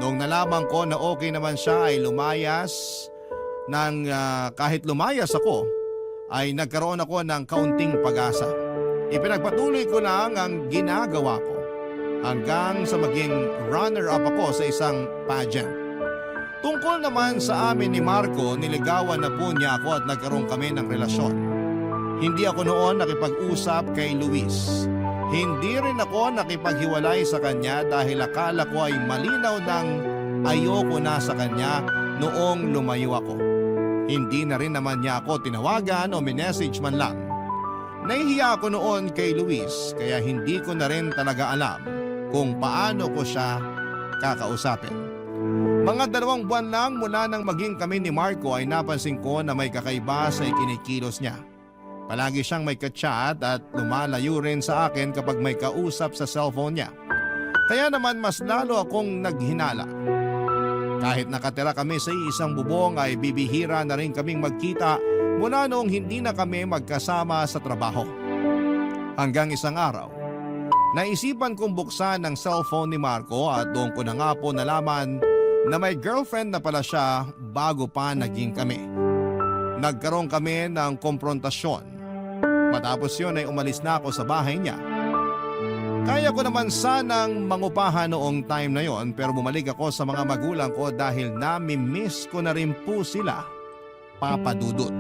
Noong nalaman ko na okay naman siya ay lumayas kahit lumayas ako ay nagkaroon ako ng kaunting pag-asa. Ipinagpatuloy ko lang ang ginagawa ko hanggang sa maging runner-up ako sa isang pageant. Tungkol naman sa amin ni Marco, niligawan na po niya ako at nagkaroon kami ng relasyon. Hindi ako noon nakipag-usap kay Luis. Hindi rin ako nakipaghiwalay sa kanya dahil akala ko ay malinaw ng ayoko na sa kanya noong lumayo ako. Hindi na rin naman niya ako tinawagan o minessage man lang. Nahihiya ako noon kay Luis kaya hindi ko na rin talaga alam kung paano ko siya kakausapin. Mga 2 buwan lang mula nang maging kami ni Marco ay napansin ko na may kakaiba sa ikinikilos niya. Palagi siyang may ka-chat at lumalayo rin sa akin kapag may kausap sa cellphone niya. Kaya naman mas lalo akong naghinala. Kahit nakatira kami sa isang bubong ay bibihira na rin kaming magkita mula noong hindi na kami magkasama sa trabaho. Hanggang isang araw, naisipan kong buksan ang cellphone ni Marco at doon ko na nga po nalaman na may girlfriend na pala siya bago pa naging kami. Nagkaroon kami ng komprontasyon. Matapos yun ay umalis na ako sa bahay niya. Kaya ko naman sanang mangupahan noong time na yon pero bumalik ako sa mga magulang ko dahil nami-miss ko na rin po sila, Papa Dudut.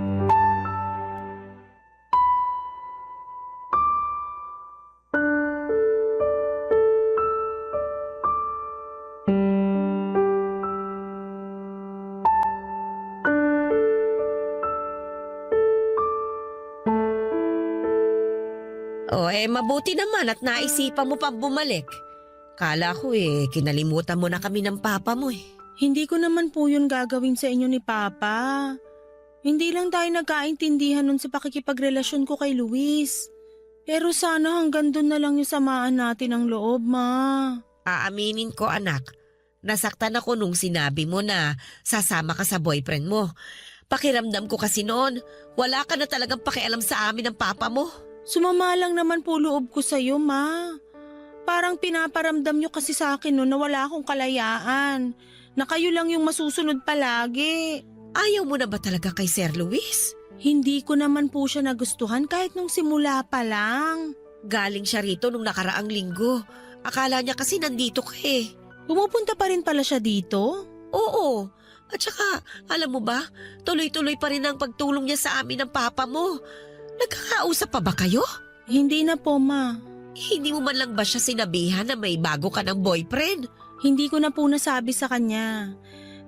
Mabuti naman at naisipan mo pa bumalik. Kala ko kinalimutan mo na kami ng papa mo eh. Hindi ko naman po yun gagawin sa inyo ni Papa. Hindi lang tayo nagkaintindihan nun sa pakikipagrelasyon ko kay Luis. Pero sana hanggang doon na lang yung samaan natin ang loob, Ma. Aaminin ko, anak. Nasaktan ako nung sinabi mo na sasama ka sa boyfriend mo. Pakiramdam ko kasi noon, wala ka na talagang pakialam sa amin ng papa mo. Sumama lang naman po loob ko sa'yo, Ma. Parang pinaparamdam nyo kasi sa akin noon na wala akong kalayaan. Na kayo lang yung masusunod palagi. Ayaw mo na ba talaga kay Sir Luis? Hindi ko naman po siya nagustuhan kahit nung simula pa lang. Galing siya rito nung nakaraang linggo. Akala niya kasi nandito ka eh. Pumupunta pa rin pala siya dito? Oo. At saka, alam mo ba, tuloy-tuloy pa rin ang pagtulong niya sa amin ng papa mo. Nagkakausap pa ba kayo? Hindi na po, ma. Hindi mo man lang ba siya sinabihan na may bago ka ng boyfriend? Hindi ko na po nasabi sa kanya.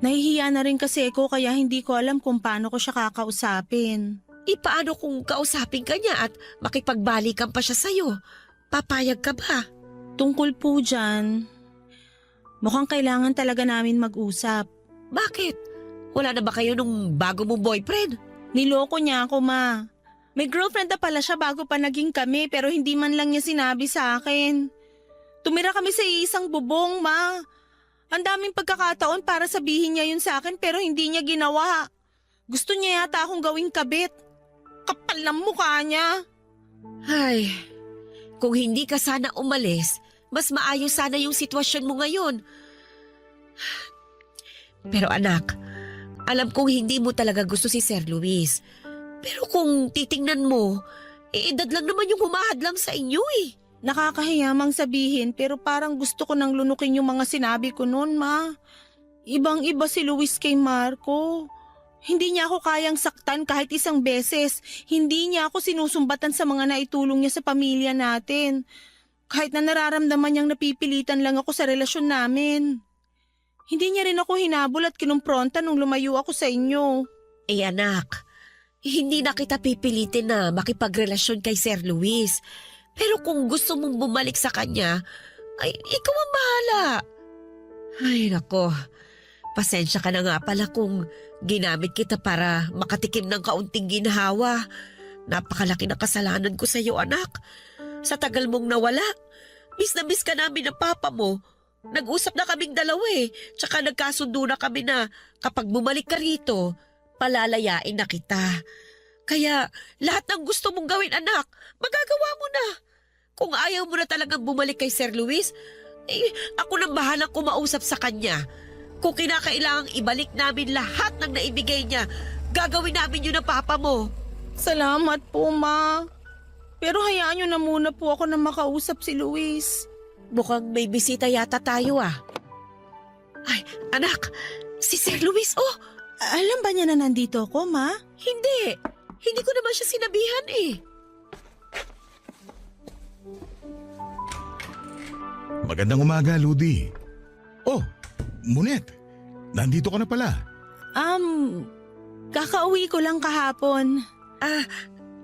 Nahihiya na rin kasi ako kaya hindi ko alam kung paano ko siya kakausapin. Paano kung kausapin ka niya at makipagbalikan pa siya sa'yo? Papayag ka ba? Tungkol po dyan, mukhang kailangan talaga namin mag-usap. Bakit? Wala na ba kayo nung bago mong boyfriend? Niloko niya ako, ma. May girlfriend na pala siya bago pa naging kami pero hindi man lang niya sinabi sa akin. Tumira kami sa isang bubong, ma. Ang daming pagkakataon para sabihin niya yun sa akin pero hindi niya ginawa. Gusto niya yata akong gawing kabit. Kapal ng mukha niya. Ay, kung hindi ka sana umalis, mas maayos sana yung sitwasyon mo ngayon. Pero anak, alam kong hindi mo talaga gusto si Sir Luis. Pero kung titingnan mo, edad lang naman yung humahadlang sa inyo eh. Nakakahiyamang sabihin pero parang gusto ko nang lunukin yung mga sinabi ko noon, ma. Ibang-iba si Luis kay Marco. Hindi niya ako kayang saktan kahit isang beses. Hindi niya ako sinusumbatan sa mga naitulong niya sa pamilya natin. Kahit na nararamdaman niyang napipilitan lang ako sa relasyon namin. Hindi niya rin ako hinabol at kinumpronta nung lumayo ako sa inyo. Anak, hindi na kita pipilitin na makipagrelasyon kay Sir Luis. Pero kung gusto mong bumalik sa kanya, ay ikaw ang bahala. Ay nako, pasensya ka na nga pala kung ginamit kita para makatikim ng kaunting ginhawa. Napakalaki na kasalanan ko sa iyo, anak. Sa tagal mong nawala, miss na miss ka namin ng papa mo. Nag-usap na kaming dalawa eh. Tsaka nagkasundo na kami na kapag bumalik ka rito, palalayain na kita. Kaya lahat ng gusto mong gawin, anak, magagawa mo na. Kung ayaw mo na talagang bumalik kay Sir Luis, ako nang bahalang kumausap sa kanya. Kung kinakailangang ibalik namin lahat ng naibigay niya, gagawin namin yun ng papa mo. Salamat po, ma. Pero hayaan niyo na muna po ako na makausap si Luis. Mukhang may bisita yata tayo ah. Ay, anak, si Sir Luis, oh. Alam ba niya na nandito ako, ma? Hindi. Hindi ko naman siya sinabihan eh. Magandang umaga, Ludi. Oh, Munet. Nandito ka na pala. Kakauwi ko lang kahapon.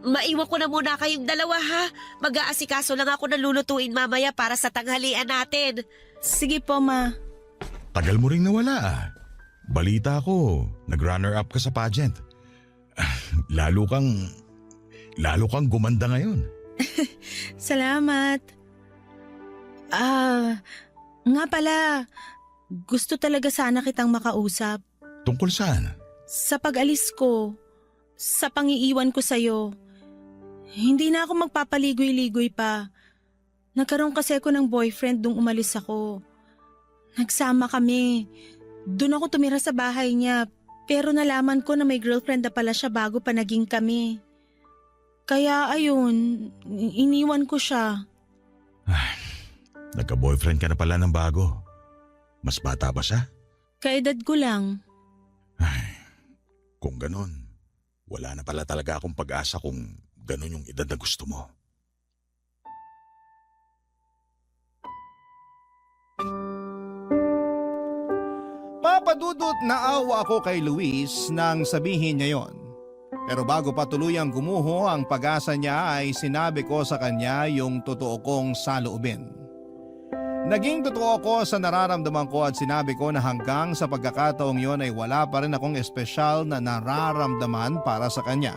Maiwan ko na muna kayong dalawa ha. Mag-aasikaso lang ako ng lulutuin mamaya para sa tanghalian natin. Sige po, ma. Tagal mo ring nawala ah. Balita ko, nag-runner-up ka sa pageant. Lalo kang gumanda ngayon. Salamat. Nga pala, gusto talaga sana kitang makausap. Tungkol saan? Sa pag-alis ko, sa pangiiwan ko sa'yo. Hindi na ako magpapaligoy-ligoy pa. Nagkaroon kasi ako ng boyfriend nung umalis ako. Nagsama kami. Doon ako tumira sa bahay niya. Pero nalaman ko na may girlfriend na pala siya bago pa naging kami. Kaya ayun, iniwan ko siya. Nagka-boyfriend ka na pala ng bago. Mas bata ba siya? Kaedad ko lang. Kung ganun, wala na pala talaga akong pag-asa kung ganun yung edad na gusto mo. Papadudot naawa ako kay Luis nang sabihin niya yon. Pero bago pa tuluyang gumuho ang pag-asa niya ay sinabi ko sa kanya yung totoo kong saloobin. Naging totoo ako sa nararamdaman ko at sinabi ko na hanggang sa pagkakataong yon ay wala pa rin akong espesyal na nararamdaman para sa kanya.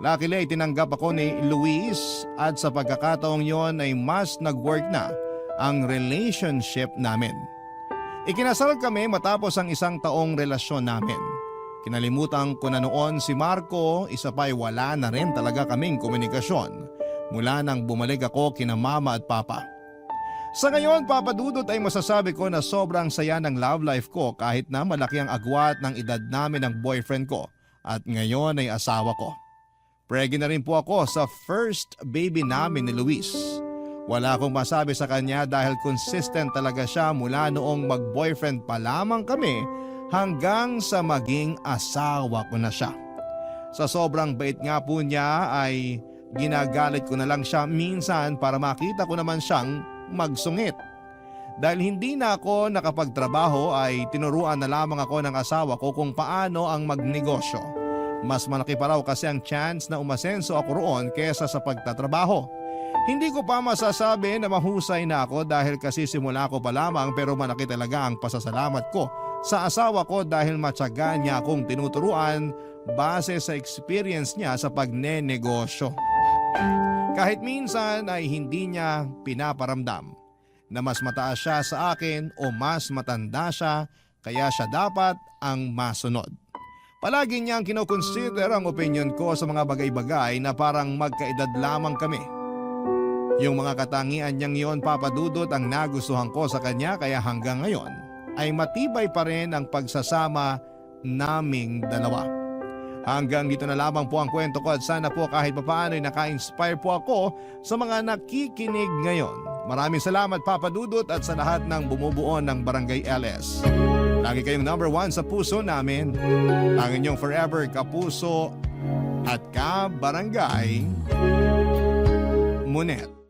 Luckily ay tinanggap ako ni Luis at sa pagkakataong yon ay mas nag-work na ang relationship namin. Ikinasal kami matapos ang 1 taong relasyon namin. Kinalimutan ko na noon si Marco, isa pa ay wala na rin talaga kaming komunikasyon mula nang bumalik ako kina mama at papa. Sa ngayon, papadudot ay masasabi ko na sobrang saya ng love life ko kahit na malaki ang agwat ng edad namin ng boyfriend ko at ngayon ay asawa ko. Pregnant na rin po ako sa first baby namin ni Luis. Wala akong masabi sa kanya dahil consistent talaga siya mula noong mag-boyfriend pa lamang kami hanggang sa maging asawa ko na siya. Sa sobrang bait nga po niya ay ginagalit ko na lang siya minsan para makita ko naman siyang magsungit. Dahil hindi na ako nakapagtrabaho ay tinuruan na lamang ako ng asawa ko kung paano ang magnegosyo. Mas malaki pa raw kasi ang chance na umasenso ako roon kesa sa pagtatrabaho. Hindi ko pa masasabi na mahusay na ako dahil kasi simula ko pa lamang pero malaki talaga ang pasasalamat ko sa asawa ko dahil matyaga niya akong tinuturuan base sa experience niya sa pagnenegosyo. Kahit minsan ay hindi niya pinaparamdam na mas mataas siya sa akin o mas matanda siya kaya siya dapat ang masunod. Palagi niyang kinoconsider ang opinion ko sa mga bagay-bagay na parang magkaedad lamang kami. Yung mga katangian niyang yon, Papa Dudut, ang nagustuhan ko sa kanya kaya hanggang ngayon ay matibay pa rin ang pagsasama naming dalawa. Hanggang dito na lamang po ang kwento ko at sana po kahit papaano ay naka-inspire po ako sa mga nakikinig ngayon. Maraming salamat Papa Dudut at sa lahat ng bumubuo ng Barangay LS. Lagi kayong number 1 sa puso namin. Ang inyong forever kapuso at ka-barangay Munet.